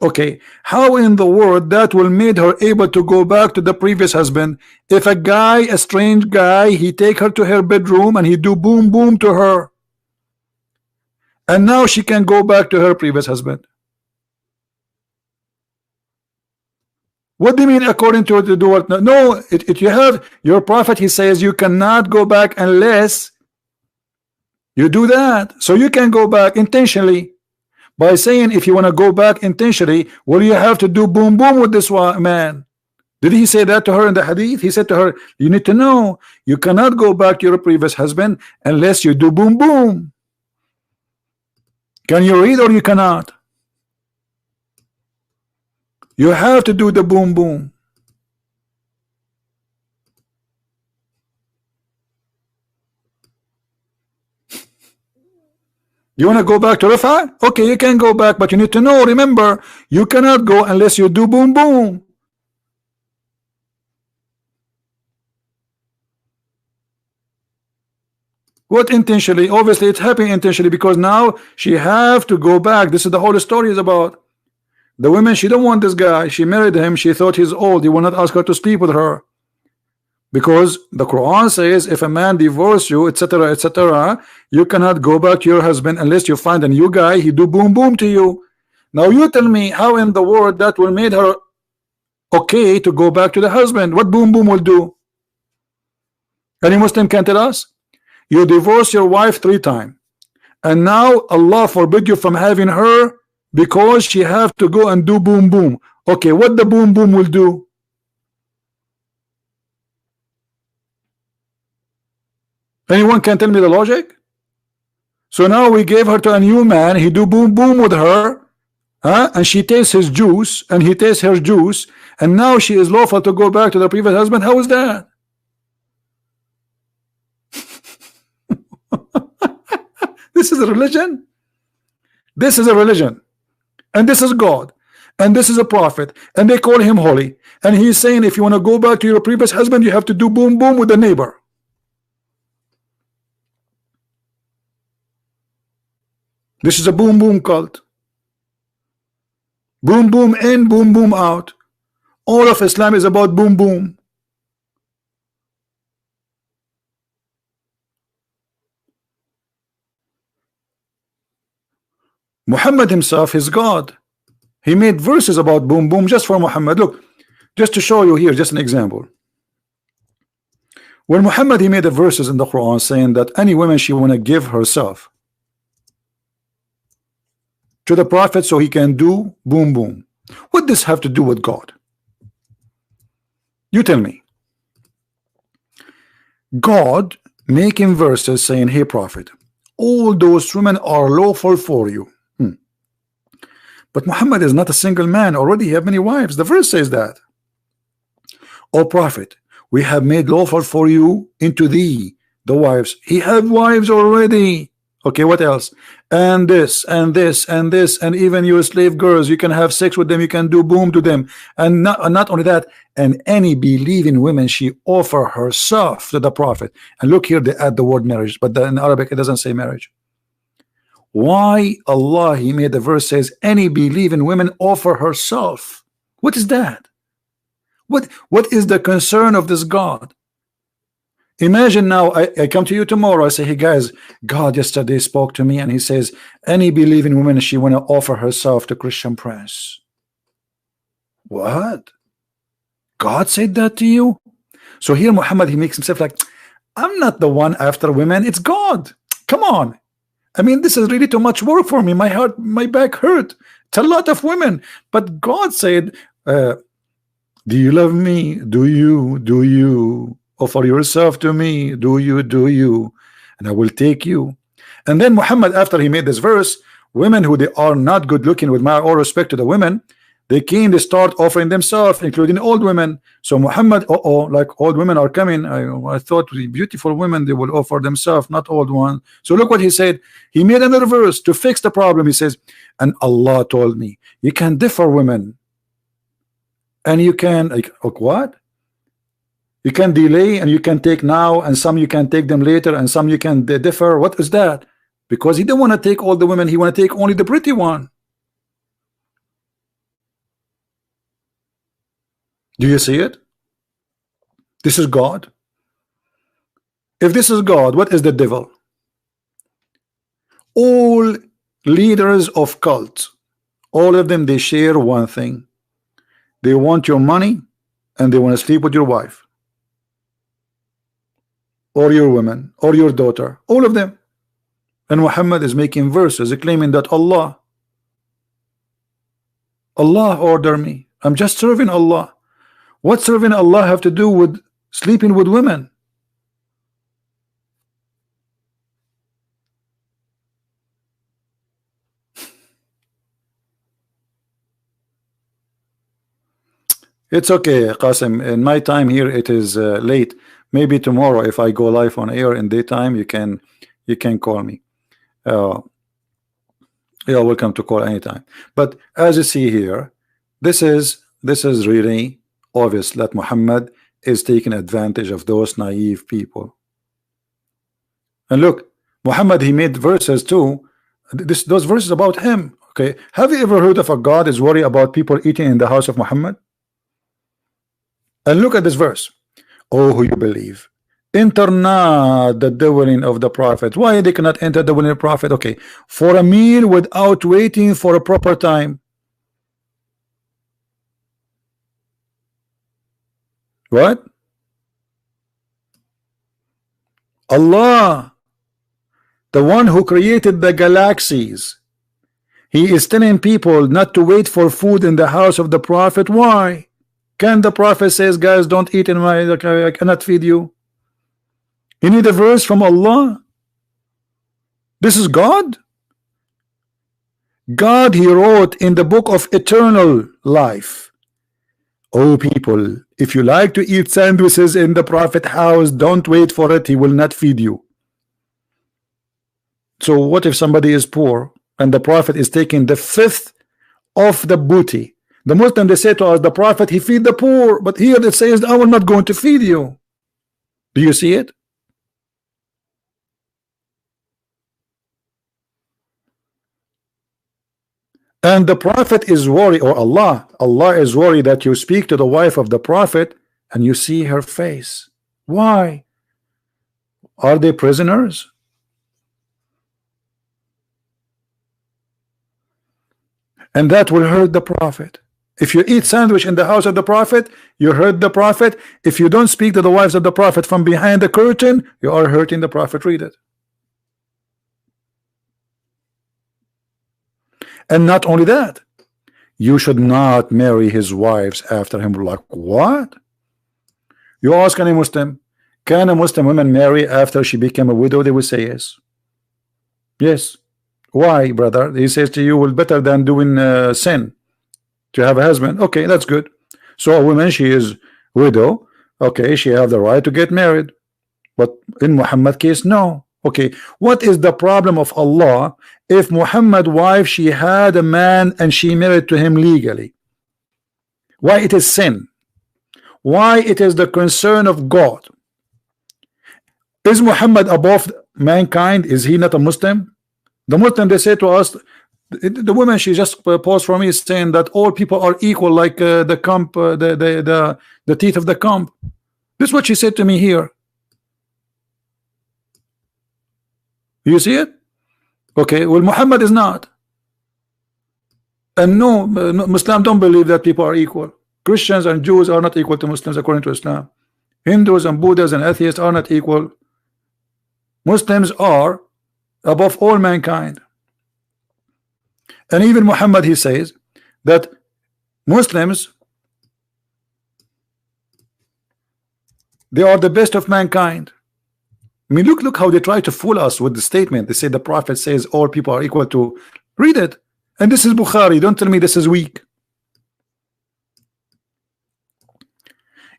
Okay, how in the world that will made her able to go back to the previous husband if a guy, a strange guy, he take her to her bedroom and he do boom boom to her, and now she can go back to her previous husband? What do you mean according to the word? No, you have your prophet, he says you cannot go back unless you do that. So you can go back intentionally by saying, if you want to go back intentionally, well, you have to do boom boom with this man. Did he say that to her in the hadith? He said to her, you need to know you cannot go back to your previous husband unless you do boom boom. Can you read or you cannot? You have to do the boom boom. You want to go back to Rafa? Okay, you can go back, but you need to know, remember, you cannot go unless you do boom boom. What intentionally? Obviously it's happening intentionally, because now she have to go back. This is the whole story is about. The woman, she don't want this guy. She married him. She thought he's old. He will not ask her to sleep with her, because the Quran says if a man divorce you, etc., etc., you cannot go back to your husband unless you find a new guy. He do boom boom to you. Now you tell me how in the world that will made her okay to go back to the husband. What boom boom will do? Any Muslim can tell us? You divorce your wife 3 times, and now Allah forbid you from having her because she have to go and do boom boom. Okay, what the boom boom will do? Anyone can tell me the logic? So now we gave her to a new man, he do boom boom with her, and she tastes his juice and he tastes her juice, and now she is lawful to go back to the previous husband. How is that? This is a religion. This is a religion, and this is God, and this is a prophet, and they call him holy, and he's saying if you want to go back to your previous husband, you have to do boom boom with the neighbor. This is a boom boom cult. Boom boom in, boom boom out. All of Islam is about boom boom. Muhammad himself is God. He made verses about boom boom just for Muhammad. Look, just to show you here, just an example. When Muhammad, he made the verses in the Quran saying that any woman she want to give herself to the prophet so he can do boom boom. What does this have to do with God? You tell me. God making verses saying, hey prophet, all those women are lawful for you. But Muhammad is not a single man. Already he have many wives. The verse says that. O prophet, we have made lawful for you into thee the wives. He had wives already. Okay, what else? And this, and this, and this, and even your slave girls, you can have sex with them, you can do boom to them. And not only that, and any believing women, she offer herself to the prophet. And look here, they add the word marriage, but in Arabic it doesn't say marriage. Why Allah He made the verse says any believing women offer herself? What is that? What is the concern of this God? Imagine now I come to you tomorrow, I say, hey guys, God yesterday spoke to me and he says any believing woman, she want to offer herself to Christian Prince. What? God said that to you? So here Muhammad, he makes himself like, I'm not the one after women, it's God. Come on. I mean, this is really too much work for me. My heart, my back hurt. It's a lot of women. But God said, do you love me? Do you offer yourself to me? Do you? And I will take you. And then Muhammad, after he made this verse, women who they are not good looking, with my all respect to the women, they came, they start offering themselves, including old women. So Muhammad, like old women are coming. I thought the beautiful women, they will offer themselves, not old ones. So look what he said. He made another verse to fix the problem. He says, and Allah told me, you can differ women. And you can, like what? You can delay and you can take now, and some you can take them later, and some you can differ. What is that? Because he didn't want to take all the women, he want to take only the pretty one. Do you see it? This is God. If this is God, what is the devil? All leaders of cults, all of them, they share one thing. They want your money and they want to sleep with your wife or your woman or your daughter, all of them. And Muhammad is making verses claiming that Allah ordered me. I'm just serving Allah. What serving Allah have to do with sleeping with women? It's okay, Qasim. In my time here, it is late. Maybe tomorrow, if I go live on air in daytime, you can call me. You're welcome to call anytime. But as you see here, this is really obvious that Muhammad is taking advantage of those naive people. And look, Muhammad, he made verses too. Those verses about him. Okay, have you ever heard of a God is worried about people eating in the house of Muhammad? And look at this verse. Oh, who you believe, enter not the dwelling of the prophet. Why they cannot enter the dwelling of the prophet? Okay, for a meal without waiting for a proper time. What? Allah, the one who created the galaxies, he is telling people not to wait for food in the house of the prophet. Why? Can the prophet says, guys, don't eat in my, I cannot feed you? You need a verse from Allah? This is God? God, he wrote in the book of eternal life, oh people, if you like to eat sandwiches in the prophet house, don't wait for it, he will not feed you. So what if somebody is poor and the prophet is taking the fifth of the booty? The Muslim, they say to us, the prophet, he feed the poor, but here it says, I will not going to feed you. Do you see it? And the prophet is worried, or Allah is worried that you speak to the wife of the prophet and you see her face. Why? Are they prisoners? And that will hurt the prophet. If you eat sandwich in the house of the prophet, you hurt the prophet. If you don't speak to the wives of the prophet from behind the curtain, you are hurting the prophet. Read it. And not only that, you should not marry his wives after him. Like what? You ask any Muslim, can a Muslim woman marry after she became a widow? They will say yes. Yes. Why, brother? He says to you, well, better than doing sin to have a husband. Okay, that's good. So a woman, she is widow. Okay, she have the right to get married. But in Muhammad case, no. Okay, what is the problem of Allah if Muhammad wife, she had a man and she married to him legally? Why it is sin? Why it is the concern of God? Is Muhammad above mankind? Is he not a Muslim? The Muslim, they say to us, the woman, she just paused for me saying that all people are equal, like the comp, the teeth of the comp. This is what she said to me here. You see it? Okay, well, Muhammad is not. And no, Muslim don't believe that people are equal. Christians and Jews are not equal to Muslims according to Islam. Hindus and Buddhists and atheists are not equal. Muslims are above all mankind. And even Muhammad, he says that Muslims, they are the best of mankind. I mean, look how they try to fool us with the statement. They say the Prophet says all people are equal to. Read it. And this is Bukhari. Don't tell me this is weak.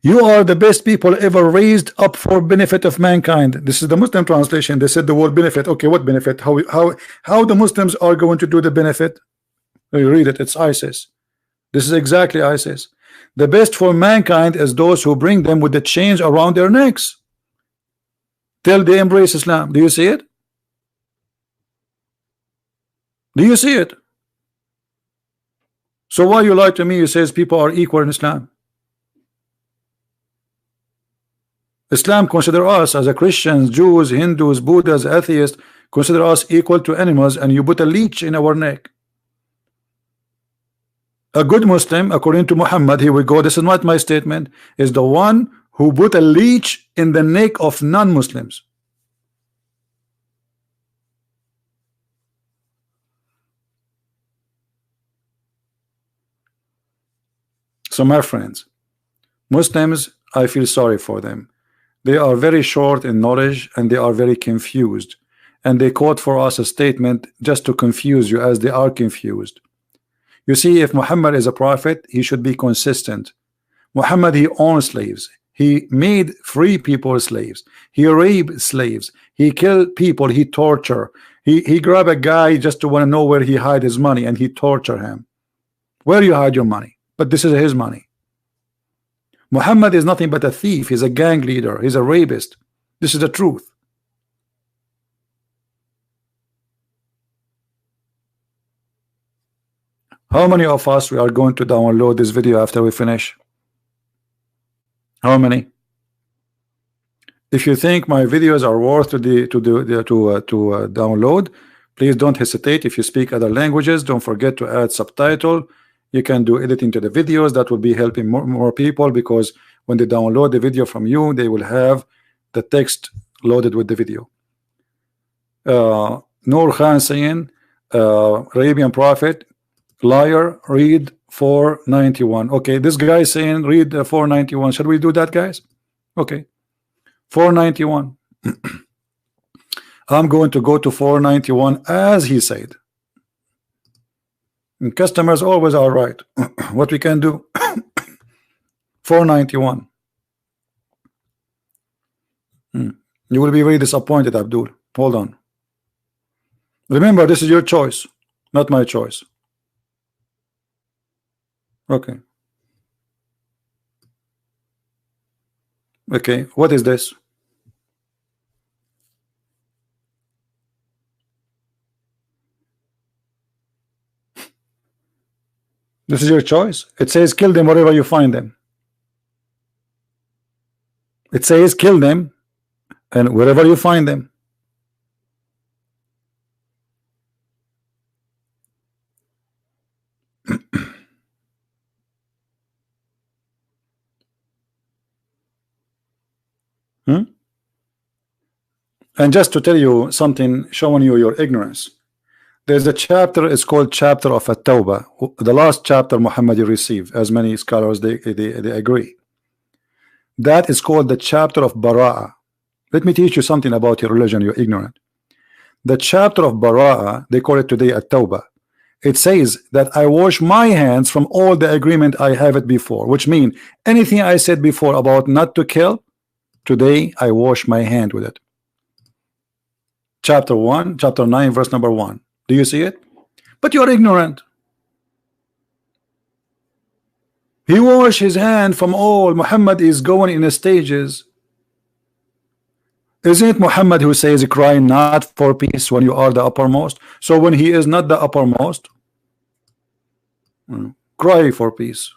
You are the best people ever raised up for benefit of mankind. This is the Muslim translation. They said the word benefit. Okay, what benefit? How the Muslims are going to do the benefit? You read it. It's ISIS. This is exactly ISIS. The best for mankind is those who bring them with the chains around their necks till they embrace Islam. Do you see it? Do you see it? So why you lie to me? You says people are equal in Islam. Islam consider us as a Christians, Jews, Hindus, Buddhas, atheists, consider us equal to animals, and you put a leech in our neck. A good Muslim, according to Muhammad, here we go, this is not my statement, is the one who put a leech in the neck of non-Muslims. So my friends, Muslims, I feel sorry for them. They are very short in knowledge and they are very confused, and they quote for us a statement just to confuse you, as they are confused. You see, if Muhammad is a prophet, he should be consistent. Muhammad, he owned slaves. He made free people slaves. He raped slaves. He killed people. He tortured. He grabbed a guy just to want to know where he hide his money, and he tortured him. Where you hide your money? But this is his money. Muhammad is nothing but a thief. He's a gang leader. He's a rapist. This is the truth. How many of us we are going to download this video after we finish? How many? If you think my videos are worth to download, please don't hesitate. If you speak other languages, don't forget to add subtitle. You can do editing to the videos. That will be helping more people, because when they download the video from you, they will have the text loaded with the video. Noor Khan saying, Arabian prophet, liar, read 491. Okay, this guy is saying read 491. Should we do that, guys? Okay, 491. I'm going to go to 491 as he said. And customers always are right. What we can do? 491. You will be very disappointed, Abdul. Hold on. Remember, this is your choice, not my choice. Okay. Okay, what is this? This is your choice. It says kill them wherever you find them. It says kill them and wherever you find them. And just to tell you something, showing you your ignorance, there's a chapter, it's called chapter of At-Tawbah, the last chapter Muhammad received, as many scholars they agree. That is called the chapter of Bara'ah. Let me teach you something about your religion, you're ignorant. The chapter of Bara'ah, they call it today At-Tawbah. It says that I wash my hands from all the agreement I have it before, which means anything I said before about not to kill, today I wash my hand with it. Chapter 1, chapter 9, verse number 1. Do you see it? But you are ignorant. He washed his hand from all. Muhammad is going in stages. Isn't it Muhammad who says cry not for peace when you are the uppermost? So when he is not the uppermost, cry for peace.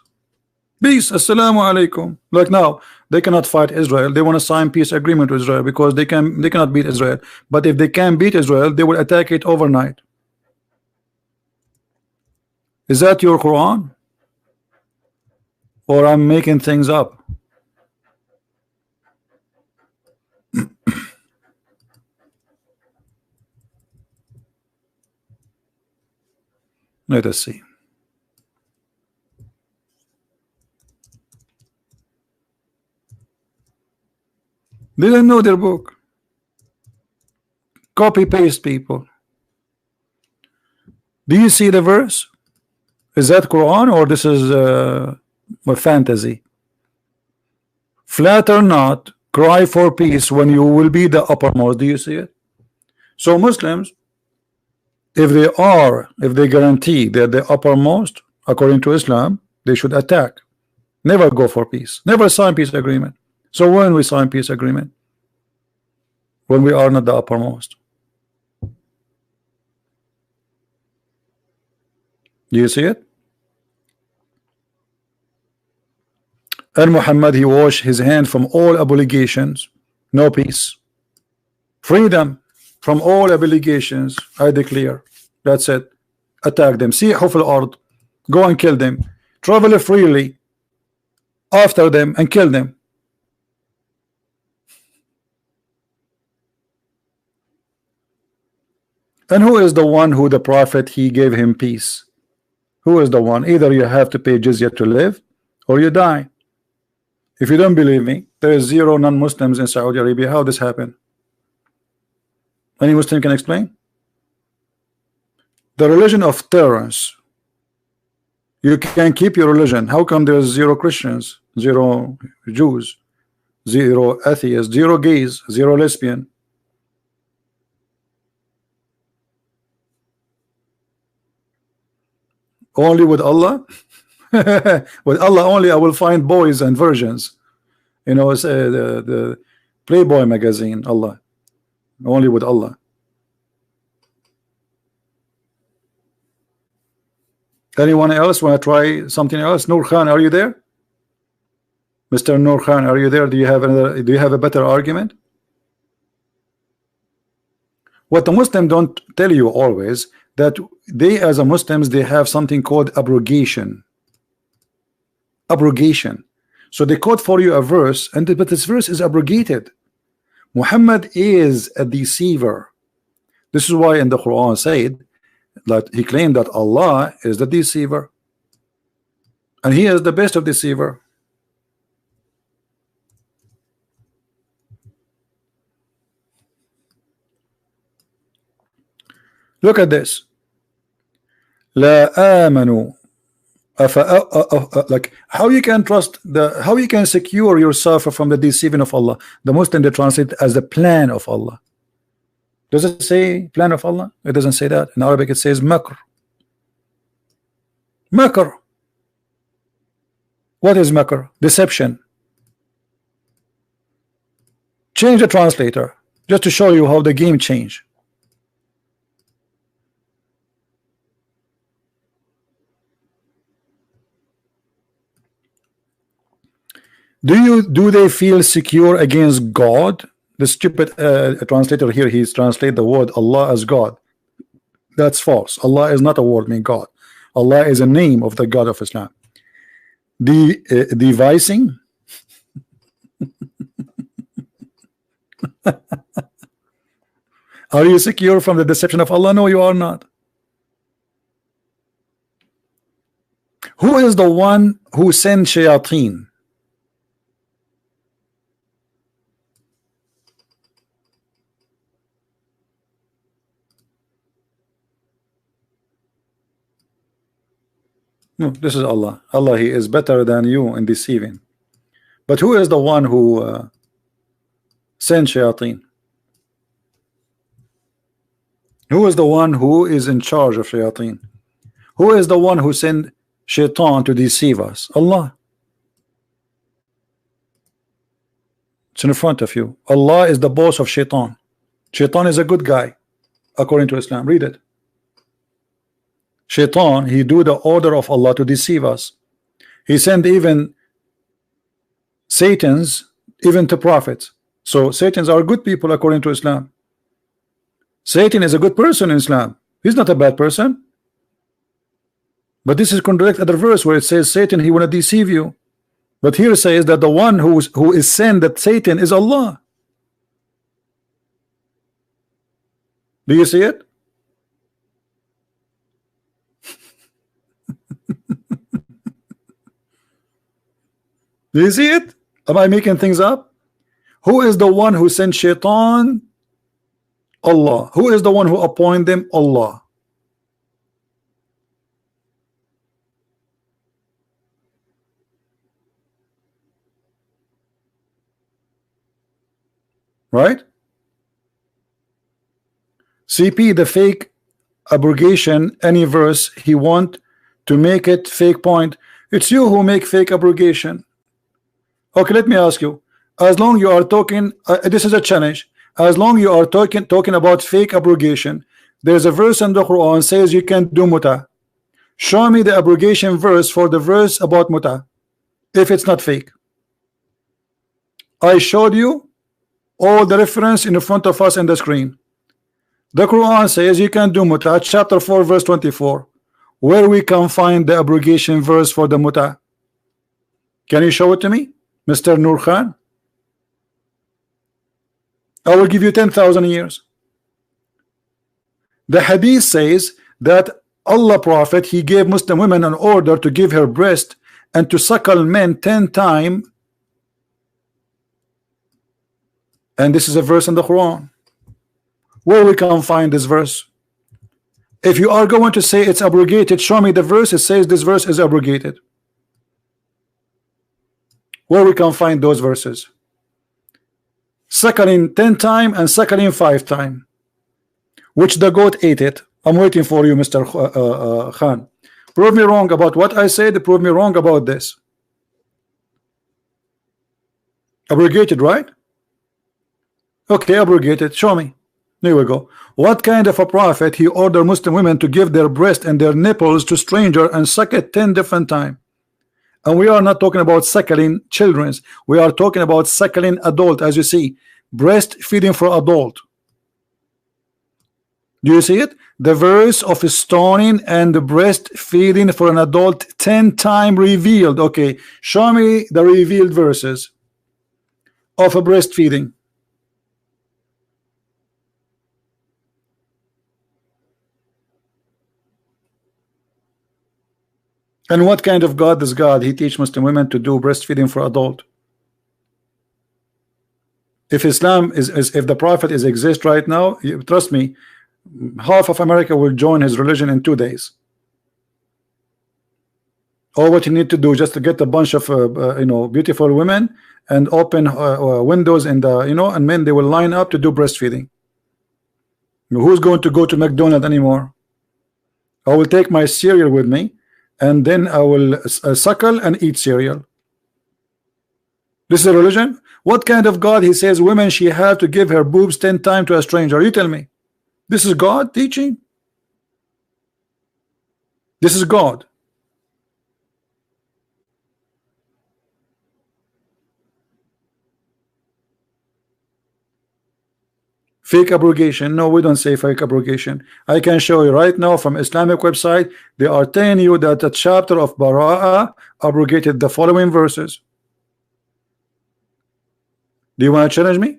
Peace, assalamu alaikum. Like now, they cannot fight Israel. They want to sign peace agreement with Israel because they cannot beat Israel. But if they can beat Israel, they will attack it overnight. Is that your Quran? Or I'm making things up? Let us see. They didn't know their book. Copy paste, people. Do you see the verse? Is that Quran or this is a fantasy? Flatter not, cry for peace when you will be the uppermost. Do you see it? So Muslims, if they guarantee they're the uppermost according to Islam, they should attack. Never go for peace. Never sign peace agreement. So when we sign peace agreement? When we are not the uppermost. Do you see it? And Muhammad, he washed his hand from all obligations. No peace. Freedom from all obligations. I declare. That's it. Attack them. Sihu fil ard. Go and kill them. Travel freely after them and kill them. And who is the one who the prophet he gave him peace? Who is the one? Either you have to pay jizya to live or you die. If you don't believe me, there is 0 non-Muslims in Saudi Arabia. How this happened? Any Muslim can explain? The religion of tolerance. You can keep your religion. How come there's 0 Christians, 0 Jews, 0 atheists, 0 gays, 0 lesbian? Only with Allah? With Allah only I will find boys and virgins. You know, it's the Playboy magazine. Allah. Only with Allah. Anyone else want to try something else? Nur Khan, are you there? Mr. Nur Khan, are you there? Do you have a better argument? What the Muslims don't tell you always, that they as a Muslims, they have something called abrogation. Abrogation. So they quote for you a verse, but this verse is abrogated. Muhammad is a deceiver. This is why in the Quran said that he claimed that Allah is the deceiver, and he is the best of deceiver. Look at this. La amanu. Like how you can trust how you can secure yourself from the deceiving of Allah. The Muslim they translate as the plan of Allah. Does it say plan of Allah? It doesn't say that. In Arabic it says makr. Makr. What is makr? Deception. Change the translator just to show you how the game changed. Do they feel secure against God? The stupid translator here, he's translate the word Allah as God. That's false. Allah is not a word meaning God. Allah is a name of the God of Islam. The devising. Are you secure from the deception of Allah? No, you are not. Who is the one who sent shayateen? No, this is Allah. Allah, he is better than you in deceiving. But who is the one who sent shayateen? Who is the one who is in charge of shayateen? Who is the one who sent shaitan to deceive us? Allah. It's in front of you. Allah is the boss of Shaitan. Shaitan is a good guy according to Islam. Read it. Shaitan, he do the order of Allah to deceive us. He sent even Satans even to prophets. So Satans are good people according to Islam. Satan is a good person in Islam. He's not a bad person. But this is contradict other verse where it says Satan, he want to deceive you. But here it says that the one who is sent, that Satan, is Allah. Do you see it? Do you see it? Am I making things up? Who is the one who sent Shaitan? Allah. Who is the one who appointed them? Allah. Right? CP, the fake abrogation, any verse he want to make it fake point. It's you who make fake abrogation. Okay, let me ask you. As long you are talking, this is a challenge. As long you are talking about fake abrogation, there's a verse in the Quran says you can do muta. Show me the abrogation verse for the verse about muta, if it's not fake. I showed you all the reference in front of us in the screen. The Quran says you can do muta, chapter 4 verse 24. Where we can find the abrogation verse for the muta? Can you show it to me, Mr. Nur Khan? I will give you 10,000 years. The hadith says that Allah Prophet, he gave Muslim women an order to give her breast and to suckle men 10 times. And this is a verse in the Quran. Where we can find this verse? If you are going to say it's abrogated, show me the verse. It says this verse is abrogated. Where we can find those verses? Suckling 10 times and suckling 5 times. Which the goat ate it. I'm waiting for you, Mr. Khan. Prove me wrong about what I said. Prove me wrong about this. Abrogated, right? Okay, abrogated. Show me. There we go. What kind of a prophet he ordered Muslim women to give their breast and their nipples to stranger and suck it 10 different times? And we are not talking about suckling children. We are talking about suckling adult, as you see. Breastfeeding for adult. Do you see it? The verse of stoning and the breastfeeding for an adult 10 times revealed. Okay, show me the revealed verses of a breastfeeding. And what kind of God is God? He teach Muslim women to do breastfeeding for adult. If Islam is if the Prophet is exist right now, trust me, half of America will join his religion in 2 days. All what you need to do just to get a bunch of beautiful women and open windows in the and men, they will line up to do breastfeeding. Who's going to go to McDonald's anymore? I will take my cereal with me, and then I will suckle and eat cereal. This is a religion? What kind of God? He says women, she have to give her boobs 10 times to a stranger. You tell me, this is God teaching? This is God. Fake abrogation? No, we don't say fake abrogation. I can show you right now from Islamic website. They are telling you that the chapter of Bara'a abrogated the following verses. Do you want to challenge me?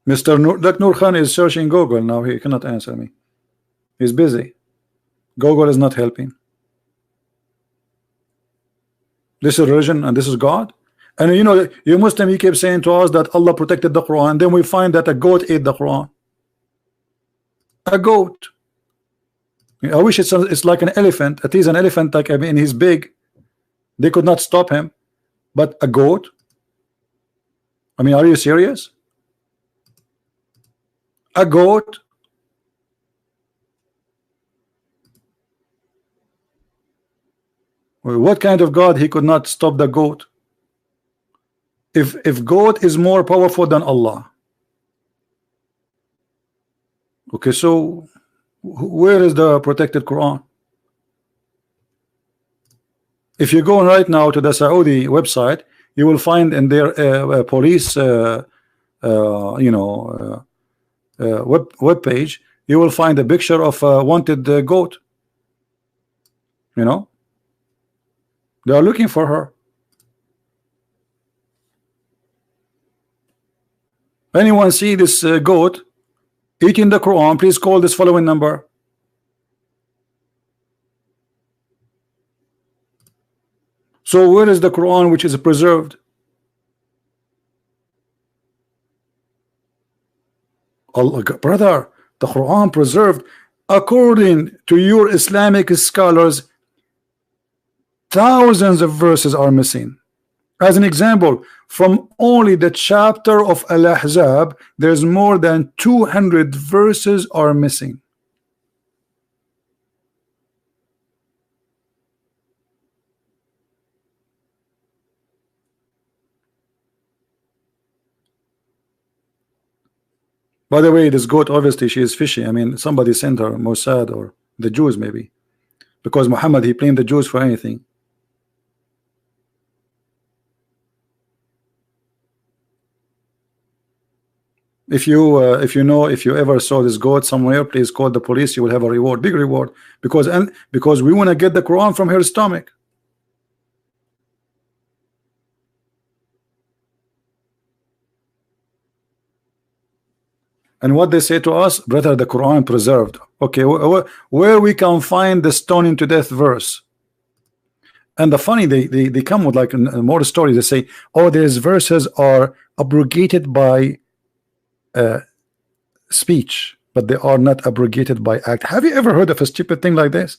Mr. Nur Khan is searching Google now. He cannot answer me. He's busy. Google is not helping. This is religion and this is God. And you Muslim, you keep saying to us that Allah protected the Quran. Then we find that a goat ate the Quran. A goat. I wish it's like an elephant. It is an elephant, like, I mean, he's big. They could not stop him. But a goat? I mean, are you serious? A goat? What kind of God he could not stop the goat? If goat is more powerful than Allah, okay, so where is the protected Quran? If you go right now to the Saudi website, you will find in their police web page, you will find a picture of a wanted goat. You know, they are looking for her. Anyone see this goat eating the Quran? Please call this following number. So where is the Quran which is preserved? Allah, brother, the Quran preserved according to your Islamic scholars. Thousands of verses are missing. As an example, from only the chapter of Al-Ahzab, there's more than 200 verses are missing. By the way, this goat, obviously she is fishy. I mean, somebody sent her, Mossad or the Jews maybe, because Muhammad, he blamed the Jews for anything. If you ever saw this goat somewhere, please call the police. You will have a reward, big reward, because we want to get the Quran from her stomach. And what they say to us, brother, the Quran preserved. Okay, where we can find the stoning to death verse? And the funny, they come with like more stories. They say, oh, these verses are abrogated by speech, but they are not abrogated by act. Have you ever heard of a stupid thing like this?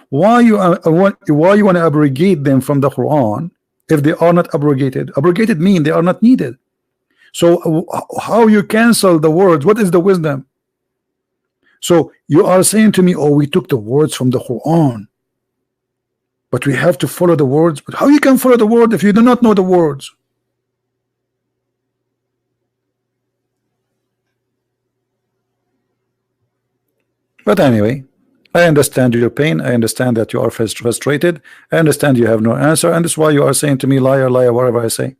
Why you want to abrogate them from the Quran if they are not abrogated? Abrogated mean they are not needed. So how you cancel the words? What is the wisdom? So you are saying to me, oh, we took the words from the Quran, but we have to follow the words. But how you can follow the word if you do not know the words? But anyway, I understand your pain. I understand that you are frustrated. I understand you have no answer, and that's why you are saying to me, liar, liar, whatever I say.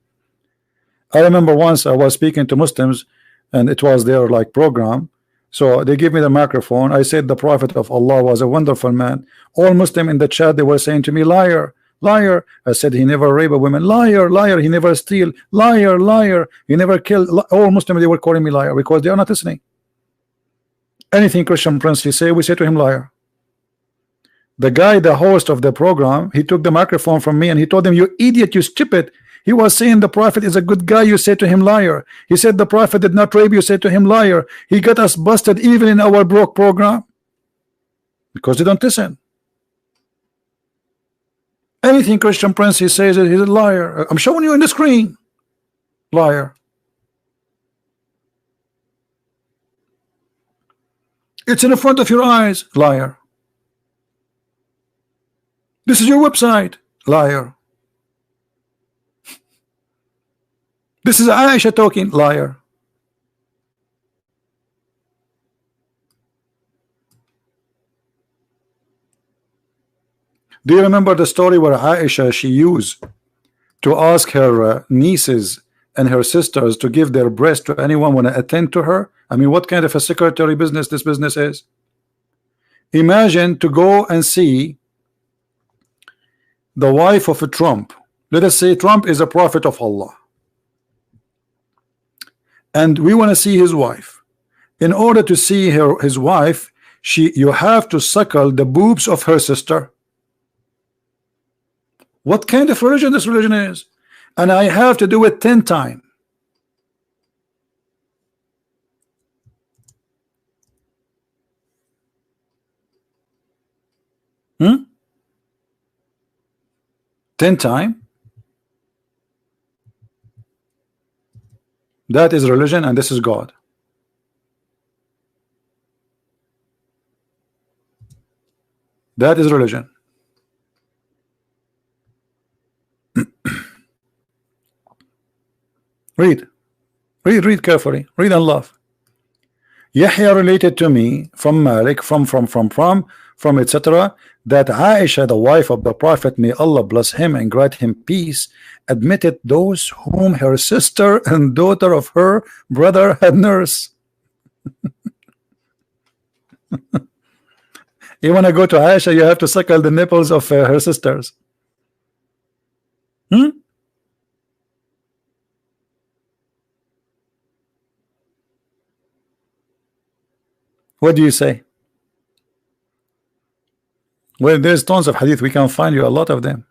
I remember once I was speaking to Muslims, and it was their like program. So they gave me the microphone. I said the Prophet of Allah was a wonderful man. All Muslim in the chat, they were saying to me, liar, liar. I said he never raped a woman. Liar, liar. He never steal. Liar, liar. He never killed. All Muslims, they were calling me liar because they are not listening. Anything Christian Prince he say, we say to him liar. The guy, the host of the program, he took the microphone from me and he told them, you idiot, you stupid. He was saying the Prophet is a good guy, you say to him liar. He said the Prophet did not rape you, say to him liar. He got us busted even in our broke program because they don't listen. Anything Christian Prince he says he's a liar. I'm showing you on the screen. Liar. It's in the front of your eyes. Liar. This is your website. Liar. This is Aisha talking. Liar. Do you remember the story where Aisha, she used to ask her nieces and her sisters to give their breast to anyone want to attend to her? I mean, what kind of a secretary business this business is? Imagine to go and see the wife of a Trump. Let us say Trump is a prophet of Allah, and we want to see his wife. In order to see his wife, you have to suckle the boobs of her sister. What kind of religion this religion is? And I have to do it 10 times. Hmm? 10 times? That is religion and this is God. That is religion. Read, read carefully. Read and love. Yahya related to me from Malik, from etc. that Aisha, the wife of the Prophet, may Allah bless him and grant him peace, admitted those whom her sister and daughter of her brother had nursed. You want to go to Aisha, you have to suckle the nipples of her sisters. What do you say? Well, there's tons of hadith. We can find you a lot of them.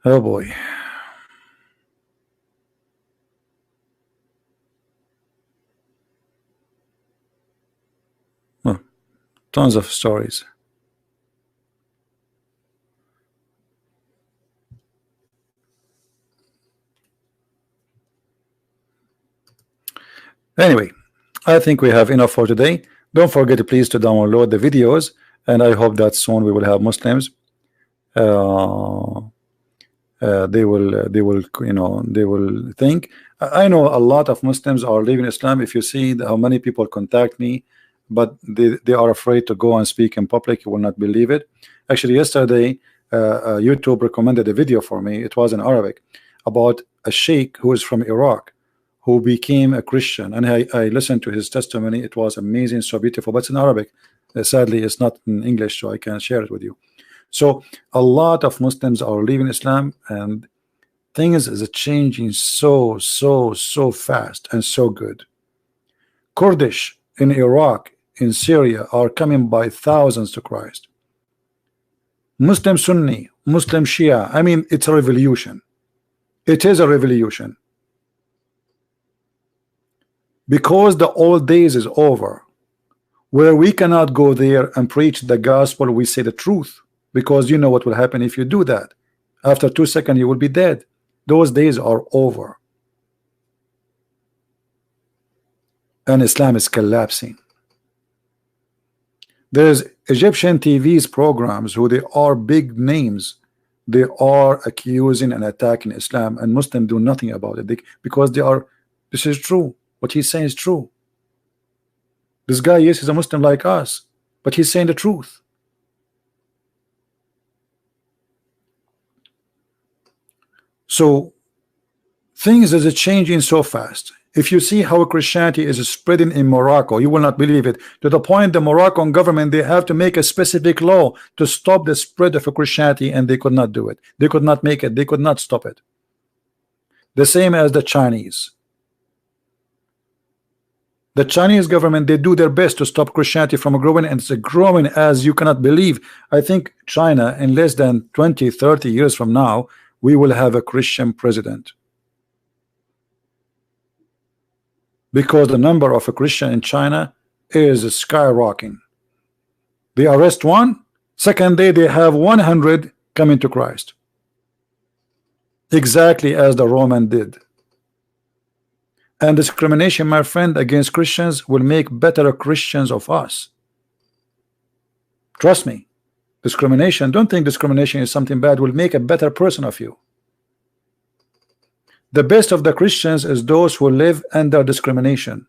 Oh boy. Oh, tons of stories. Anyway, I think we have enough for today. Don't forget please to download the videos, and I hope that soon we will have Muslims. They will they will think. I know a lot of Muslims are leaving Islam. If you see how many people contact me, but they are afraid to go and speak in public, you will not believe it. Actually, yesterday YouTube recommended a video for me. It was in Arabic about a sheikh who is from Iraq who became a Christian, and I listened to his testimony. It was amazing, so beautiful, but it's in Arabic. Sadly, it's not in English, so I can't share it with you. So a lot of Muslims are leaving Islam, and things is changing so fast and so good. Kurdish in Iraq, in Syria, are coming by thousands to Christ. Muslim Sunni, Muslim Shia, I mean, it's a revolution. It is a revolution. Because the old days is over, where we cannot go there and preach the gospel. We say the truth, because you know what will happen if you do that. After 2 seconds you will be dead. Those days are over, and Islam is collapsing. There's Egyptian TV's programs who they are big names. They are accusing and attacking Islam, and Muslims do nothing about it because they are. This is true. What he's saying is true. This guy, yes, he's a Muslim like us, but he's saying the truth. So things is changing so fast. If you see how Christianity is spreading in Morocco, you will not believe it, to the point the Moroccan government, they have to make a specific law to stop the spread of Christianity, and they could not do it. They could not make it. They could not stop it. The same as the Chinese. The Chinese government, they do their best to stop Christianity from growing, and it's growing as you cannot believe. I think China, in less than 20-30 years from now, we will have a Christian president, because the number of a Christian in China is skyrocketing. They arrest one, second day they have 100 coming to Christ, exactly as the Roman did. And discrimination, my friend, against Christians will make better Christians of us. Trust me. Discrimination, don't think discrimination is something bad, will make a better person of you. The best of the Christians is those who live under discrimination.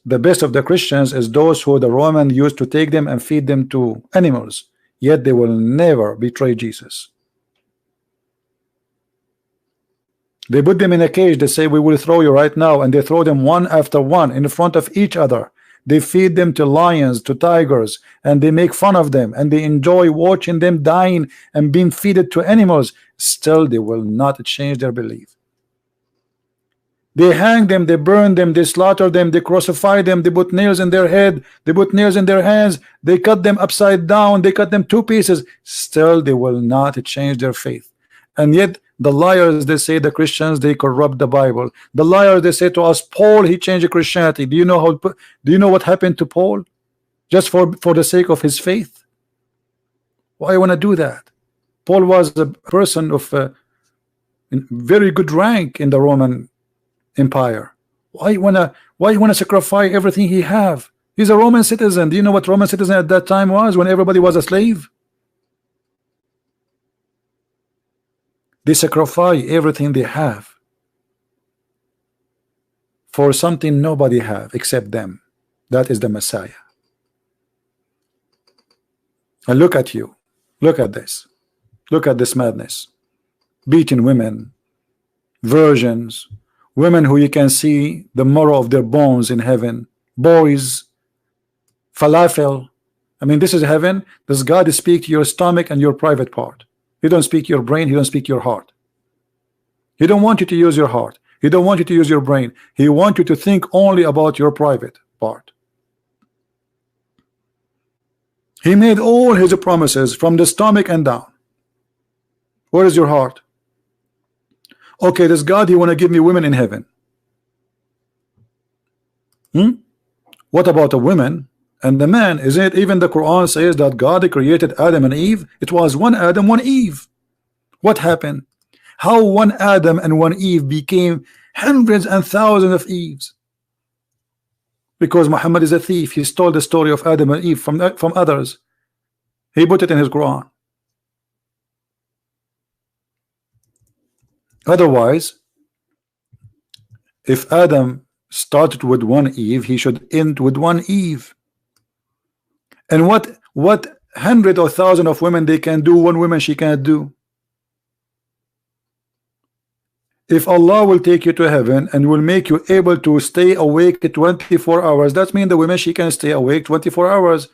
The best of the Christians is those who the Roman used to take them and feed them to animals, yet they will never betray Jesus. They put them in a cage. They say, we will throw you right now, and they throw them one after one in front of each other. They feed them to lions, to tigers, and they make fun of them, and they enjoy watching them dying and being fed to animals. Still they will not change their belief. They hang them, they burn them, they slaughter them, they crucify them, they put nails in their head, they put nails in their hands, they cut them upside down, they cut them 2 pieces. Still they will not change their faith. And yet the liars, they say the Christians, they corrupt the Bible. The liars, they say to us, Paul, he changed Christianity. Do you know how? Do you know what happened to Paul? Just for the sake of his faith? Why you want to do that? Paul was a person of very good rank in the Roman Empire. Why you wanna sacrifice everything he have? He's a Roman citizen. Do you know what Roman citizen at that time was, when everybody was a slave? They sacrifice everything they have for something nobody have except them. That is the Messiah. And look at you. Look at this. Look at this madness. Beating women, virgins, women who you can see the marrow of their bones in heaven, boys, falafel. I mean, this is heaven. Does God speak to your stomach and your private part? He don't speak your brain. He don't speak your heart. He don't want you to use your heart. He don't want you to use your brain. He wants you to think only about your private part. He made all his promises from the stomach and down. Where is your heart? Okay, this God, he want to give me women in heaven. What about the women and the man? Isn't it even the Quran says that God created Adam and Eve? It was one Adam, one Eve. What happened? How one Adam and one Eve became hundreds and thousands of Eves? Because Muhammad is a thief. He stole the story of Adam and Eve from others. He put it in his Quran. Otherwise, if Adam started with one Eve, he should end with one Eve. And what hundred or thousand of women they can do, one woman she can't do. If Allah will take you to heaven and will make you able to stay awake 24 hours, that means the women she can stay awake 24 hours.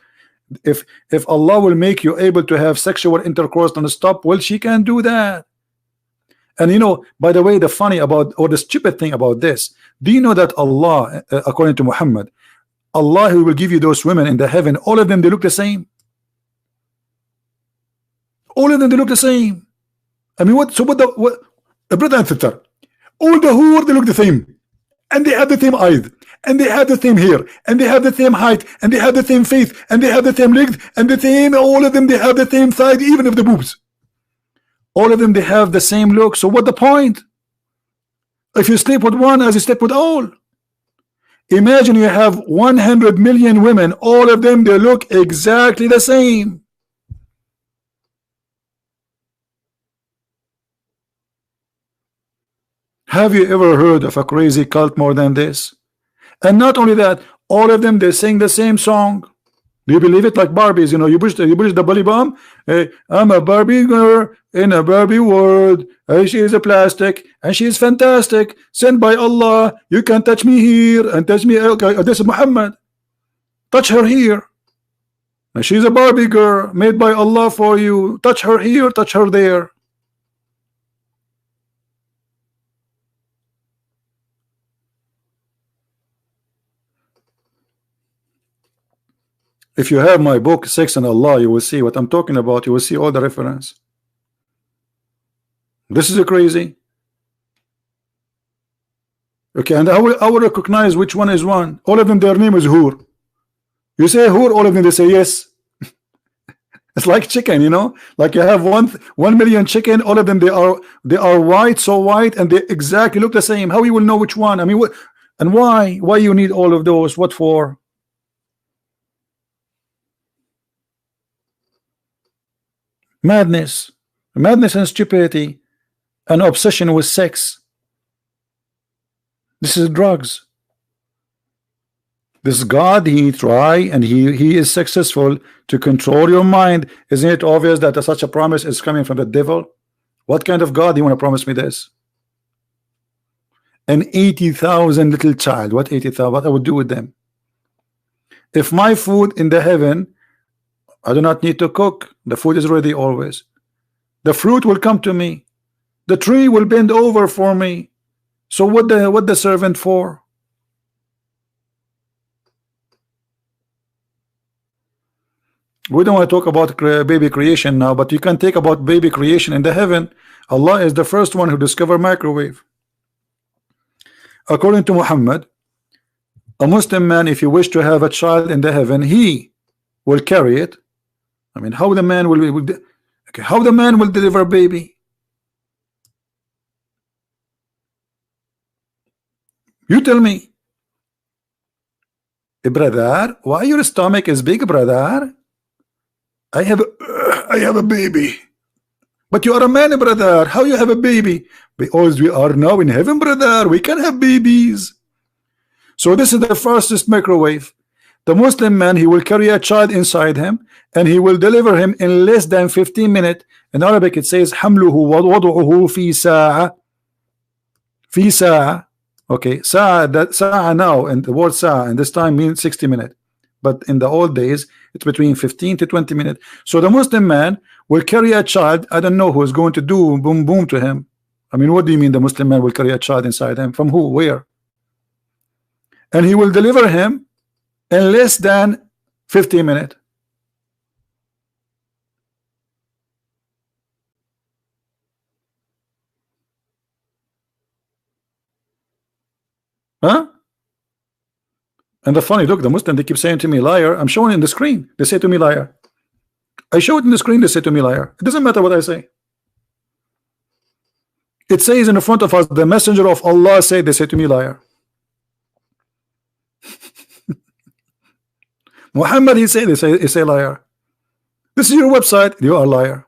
If Allah will make you able to have sexual intercourse non-stop, well, she can do that. And you know, by the way, the funny about, or the stupid thing about this, do you know that Allah, according to Muhammad, Allah who will give you those women in the heaven, all of them they look the same. All of them they look the same. I mean, what brother and sister, all the whore they look the same, and they have the same eyes, and they have the same hair, and they have the same height, and they have the same face, and they have the same legs, and the same, all of them they have the same side, even of the boobs. All of them they have the same look. So what the point? If you sleep with one as you sleep with all. Imagine you have 100 million women, all of them they look exactly the same. Have you ever heard of a crazy cult more than this? And not only that, all of them they sing the same song. Do you believe it? Like Barbies, you know, you push the belly bomb. Hey, I'm a Barbie girl in a Barbie world. Hey, she is a plastic and she is fantastic, sent by Allah. You can touch me here and touch me. Okay, this is Muhammad. Touch her here. Now, she's a Barbie girl made by Allah for you. Touch her here, touch her there. If you have my book Sex and Allah, you will see what I'm talking about. You will see all the reference. This is crazy. Okay, and I will recognize which one is one. All of them, their name is Hur. You say Hur, all of them they say yes. It's like chicken, you know, like you have 1 million chicken. All of them they are white, so white, and they exactly look the same. How you will know which one? I mean, what and why? Why you need all of those? What for? Madness and stupidity, an obsession with sex. This is drugs. This God, he try and he is successful to control your mind. Isn't it obvious that such a promise is coming from the devil? What kind of God do you want to promise me this? An 80,000 little child. What 80,000? What I would do with them? If my food in the heaven, I do not need to cook. The food is ready always. The fruit will come to me. The tree will bend over for me. So what the servant for? We don't want to talk about baby creation now, but you can take about baby creation in the heaven. Allah is the first one who discovered microwave. According to Muhammad, a Muslim man, if he wish to have a child in the heaven, he will carry it. I mean, how the man will deliver a baby? You tell me. Brother, why your stomach is big, brother? I have a baby. But you are a man, brother. How you have a baby? Because we are now in heaven, brother. We can have babies. So this is the fastest microwave. The Muslim man, he will carry a child inside him and he will deliver him in less than 15 minutes. In Arabic it says حمله ووضعه في ساعة. في ساعة. Okay, ساعة, that ساعة now, and the word ساعة and this time means 60 minutes. But in the old days it's between 15 to 20 minutes. So the Muslim man will carry a child. I don't know who is going to do boom boom to him. I mean, what do you mean the Muslim man will carry a child inside him? From who? Where? And he will deliver him in less than 15 minutes. Huh? And the funny, look, the Muslim, they keep saying to me liar. I'm showing in the screen. They say to me liar. I show it in the screen. They say to me liar. It doesn't matter what I say. It says in front of us, the messenger of Allah said. They say to me liar. Muhammad, he say, they say liar. This is your website. You are liar.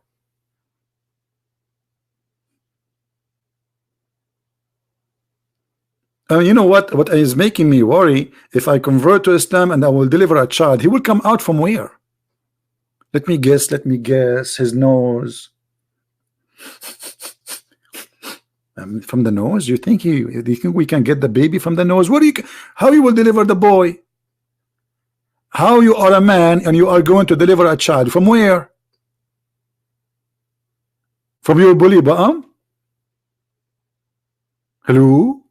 I mean, you know what is making me worry? If I convert to Islam and I will deliver a child, he will come out from where? Let me guess. His nose. From the nose? You think we can get the baby from the nose? How you will deliver the boy? How you are a man and you are going to deliver a child? From where? From your bully bum? Hello?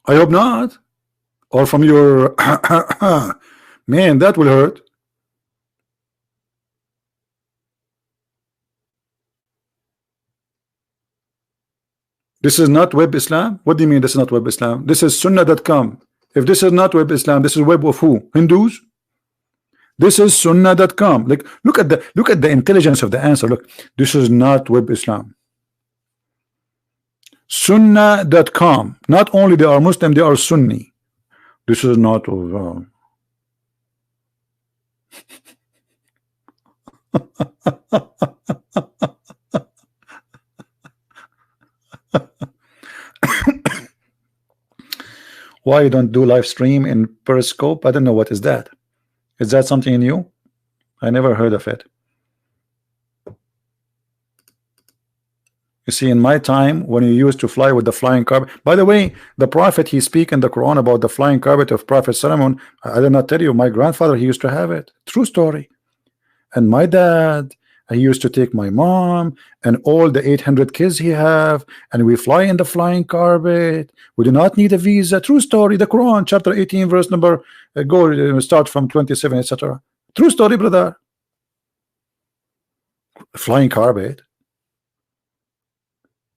I hope not. Or from your man, that will hurt. This is not Web Islam? What do you mean this is not Web Islam? This is Sunnah.com. If this is not Web Islam, this is web of who? Hindus? This is Sunnah.com. Like, look at the intelligence of the answer. Look, this is not Web Islam. Sunnah.com. Not only they are Muslim, they are Sunni. This is not why you don't do live stream in Periscope? I don't know what is that. Is that something new? I never heard of it. You see, in my time, when you used to fly with the flying carpet. By the way, the Prophet, he speak in the Quran about the flying carpet of Prophet Solomon. I did not tell you, my grandfather, he used to have it. True story. And my dad, he used to take my mom and all the 800 kids he have, and we fly in the flying carpet. We do not need a visa. True story. The Quran, chapter 18, verse number, start from 27, etc. True story, brother. Flying carpet.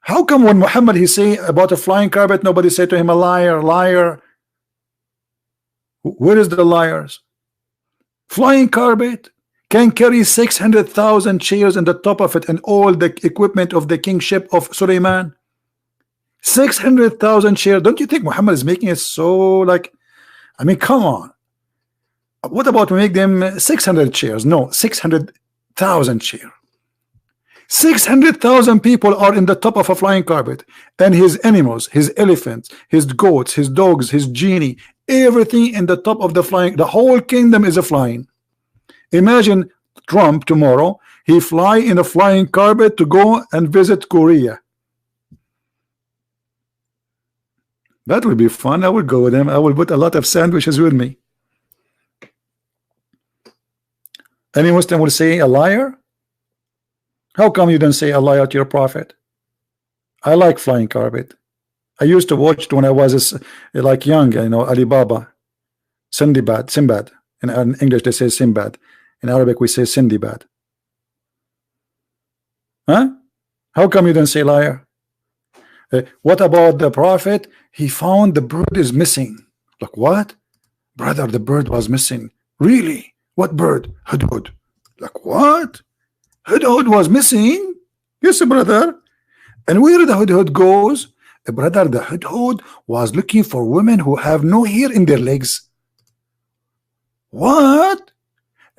How come when Muhammad he say about a flying carpet, nobody say to him a liar, liar? Where is the liars? Flying carpet can carry 600,000 chairs in the top of it and all the equipment of the kingship of Suleiman. 600,000 chairs. Don't you think Muhammad is making it so like, I mean, come on. What about we make them 600 chairs? No, 600,000 chairs. 600,000 people are in the top of a flying carpet, and his animals, his elephants, his goats, his dogs, his genie, everything in the top of the flying. The whole kingdom is a flying. Imagine Trump tomorrow, he fly in a flying carpet to go and visit Korea. That would be fun. I will go with him. I will put a lot of sandwiches with me. Any Muslim will say a liar. How come you don't say a liar to your prophet? I like flying carpet. I used to watch it when I was like young, you know, Alibaba, Sinbad. In English they say Sinbad. In Arabic we say Sindibad. Huh? How come you don't say liar? What about the prophet? He found the bird is missing. Like what? Brother, the bird was missing. Really? What bird? Hudhud. Like what? Hudhud was missing? Yes, brother. And where the Hudhud goes? Brother, the Hudhud was looking for women who have no hair in their legs. What?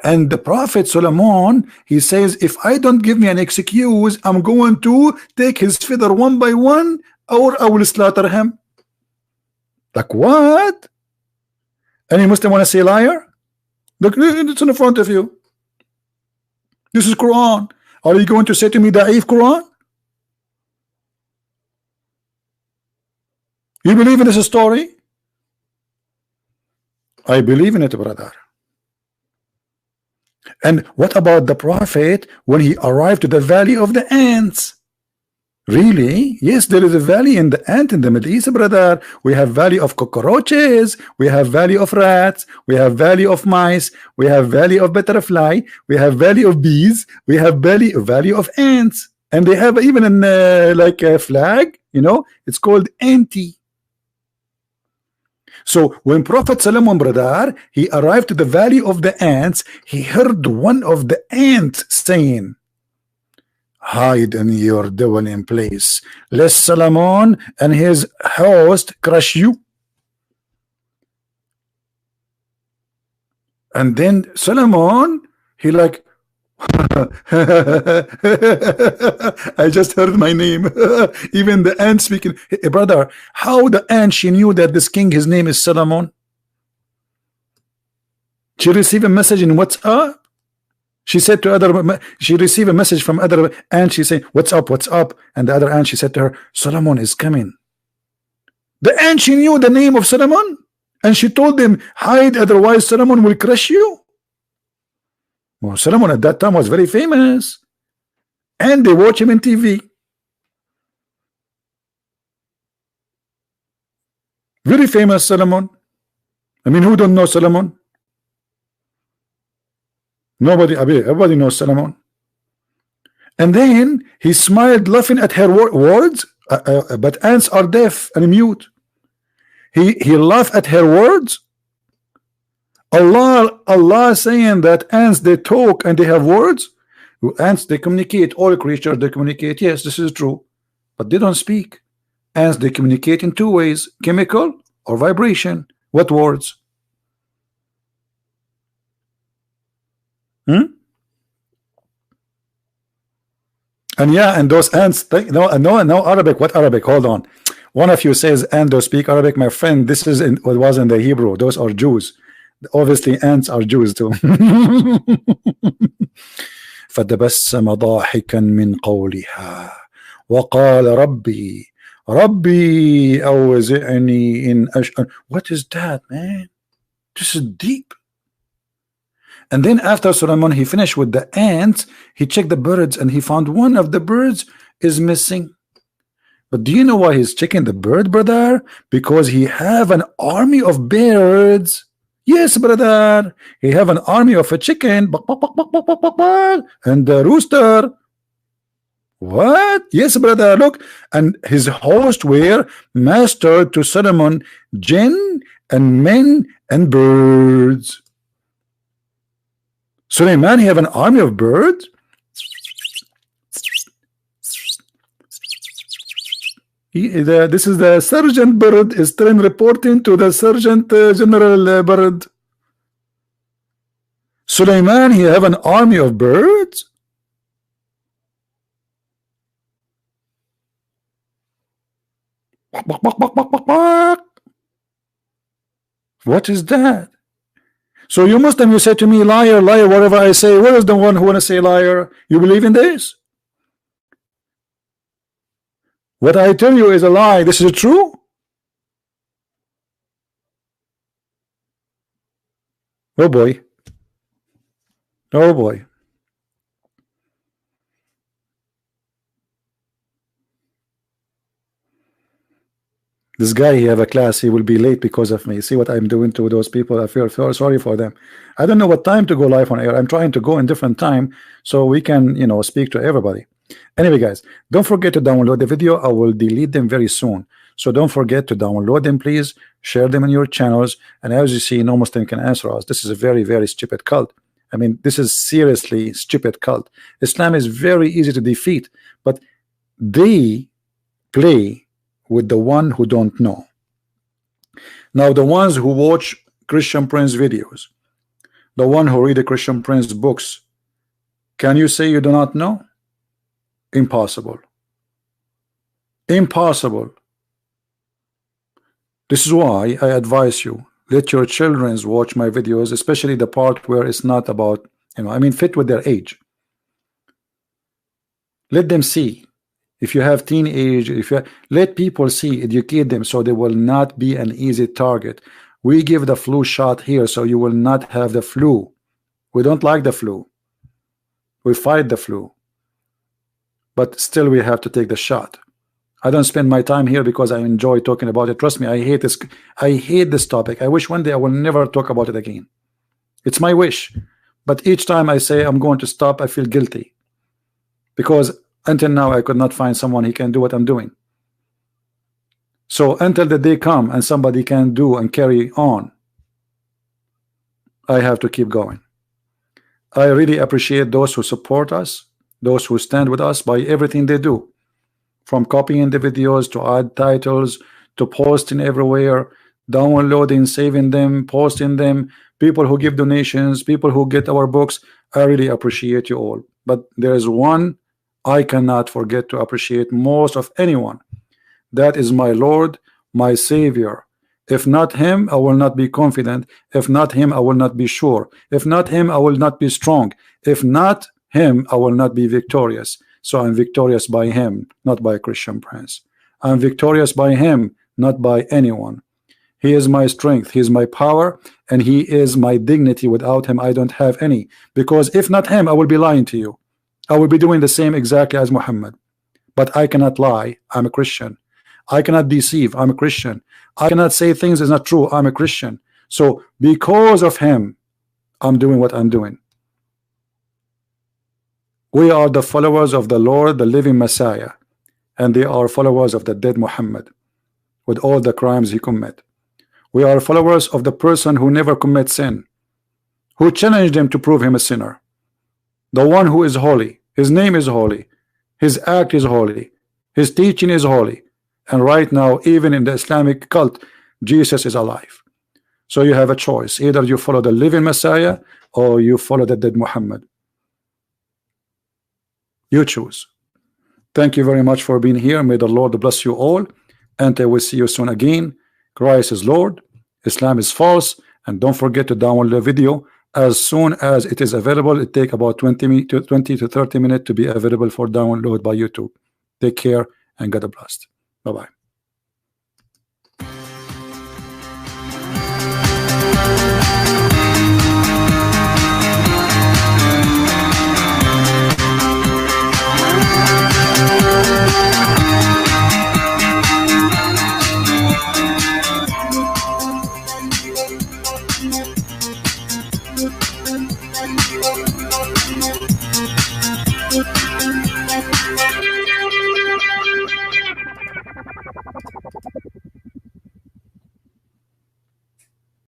And the Prophet Solomon, he says, if I don't give me an excuse, I'm going to take his feather one by one, or I will slaughter him. Like what? Any Muslim want to say liar? Look, it's in the front of you. This is Quran. Are you going to say to me da'if Quran? You believe in this story? I believe in it, brother. And what about the Prophet when he arrived to the valley of the ants? Really? Yes, there is a valley in the ant in the Middle East, brother. We have valley of cockroaches, we have valley of rats, we have valley of mice, we have valley of butterfly, we have valley of bees, we have valley of ants, and they have even an like a flag, you know, it's called anti. So when Prophet Solomon, brother, he arrived to the valley of the ants, he heard one of the ants saying, hide in your dwelling place, lest Solomon and his host crush you. And then Solomon, he like, I just heard my name. Even the ant speaking. Hey, brother, how the ant, she knew that this king, his name is Solomon? She received a message in WhatsApp. She said to other, she received a message from other ant. She said, what's up, what's up? And the other ant, she said to her, Solomon is coming. The ant, she knew the name of Solomon, and she told him, hide, otherwise Solomon will crush you. Well, Solomon at that time was very famous, and they watch him in TV. Very famous Solomon. I mean, who don't know Solomon? Nobody. Everybody knows Solomon. And then he smiled, laughing at her words. But ants are deaf and mute. He laughed at her words. Allah saying that ants, they talk and they have words. Ants, they communicate. All creatures, they communicate. Yes, this is true, but they don't speak. Ants, they communicate in two ways: chemical or vibration. What words? And yeah, and those ants, no Arabic. What Arabic? Hold on. One of you says, and those speak Arabic. My friend, this is in what was in the Hebrew. Those are Jews. Obviously ants are Jews too. فتبسم ضاحكا من قولها وقال ربي أوزعني إن أشأن. What is that, man? This is deep. And then after Solomon, he finished with the ants. He checked the birds and he found one of the birds is missing. But do you know why he's checking the bird, brother? Because he have an army of birds. Yes, brother. He have an army of a chicken and a rooster. What? Yes, brother. Look, and his host were master to Solomon, jinn and men and birds. Suleiman, he have an army of birds. This is the sergeant bird is then reporting to the sergeant general bird. Suleiman, he have an army of birds. What is that? So you Muslim, you say to me, liar, liar, whatever I say. Where is the one who want to say liar? You believe in this? What I tell you is a lie. This is true. Oh boy. Oh boy. This guy, he have a class, he will be late because of me. See what I'm doing to those people. I feel sorry for them. I don't know what time to go live on air. I'm trying to go in different time so we can, you know, speak to everybody. Anyway, guys, don't forget to download the video. I will delete them very soon, so don't forget to download them, please. Share them in your channels. And as you see, no Muslim can answer us. This is a very, very stupid cult. I mean, this is seriously stupid cult. Islam is very easy to defeat, but they play with the one who don't know. Now, the ones who watch Christian Prince videos, The one who read the Christian Prince books, can you say you do not know? Impossible. Impossible. This is why I advise you, let your children watch my videos, especially the part where it's not about, I mean, fit with their age. Let them see. If you have teenage, let people see, educate them so they will not be an easy target. We give the flu shot here so you will not have the flu. We don't like the flu. We fight the flu. But still we have to take the shot. I don't spend my time here because I enjoy talking about it. Trust me, I hate this. I hate this topic. I wish one day I will never talk about it again. It's my wish. But each time I say I'm going to stop, I feel guilty. Because until now I could not find someone who can do what I'm doing. So until the day come and somebody can do and carry on, I have to keep going. I really appreciate those who support us, those who stand with us by everything they do, from copying the videos to add titles to posting everywhere, downloading, saving them, posting them, people who give donations, people who get our books. I really appreciate you all. But there is one I cannot forget to appreciate most of anyone. That is my Lord, my Savior. If not him, I will not be confident. If not him, I will not be sure. If not him, I will not be strong. If not him, I will not be victorious. So I'm victorious by him, not by a Christian Prince. I'm victorious by him, not by anyone. He is my strength, he is my power, and he is my dignity. Without him, I don't have any. Because if not him, I will be lying to you. I will be doing the same exactly as Muhammad. But I cannot lie. I'm a Christian. I cannot deceive. I'm a Christian. I cannot say things is not true. I'm a Christian. So because of him, I'm doing what I'm doing. We are the followers of the Lord, the living Messiah, and they are followers of the dead Muhammad with all the crimes he commit. We are followers of the person who never commits sin, who challenged him to prove him a sinner. The one who is holy, his name is holy, his act is holy, his teaching is holy, and right now even in the Islamic cult Jesus is alive. So you have a choice, either you follow the living Messiah or you follow the dead Muhammad. You choose. Thank you very much for being here. May the Lord bless you all, and I will see you soon again. Christ is Lord, Islam is false, and don't forget to download the video as soon as it is available. It takes about 20 to 30 minutes to be available for download by YouTube. Take care and God bless. Bye-bye. Thank you.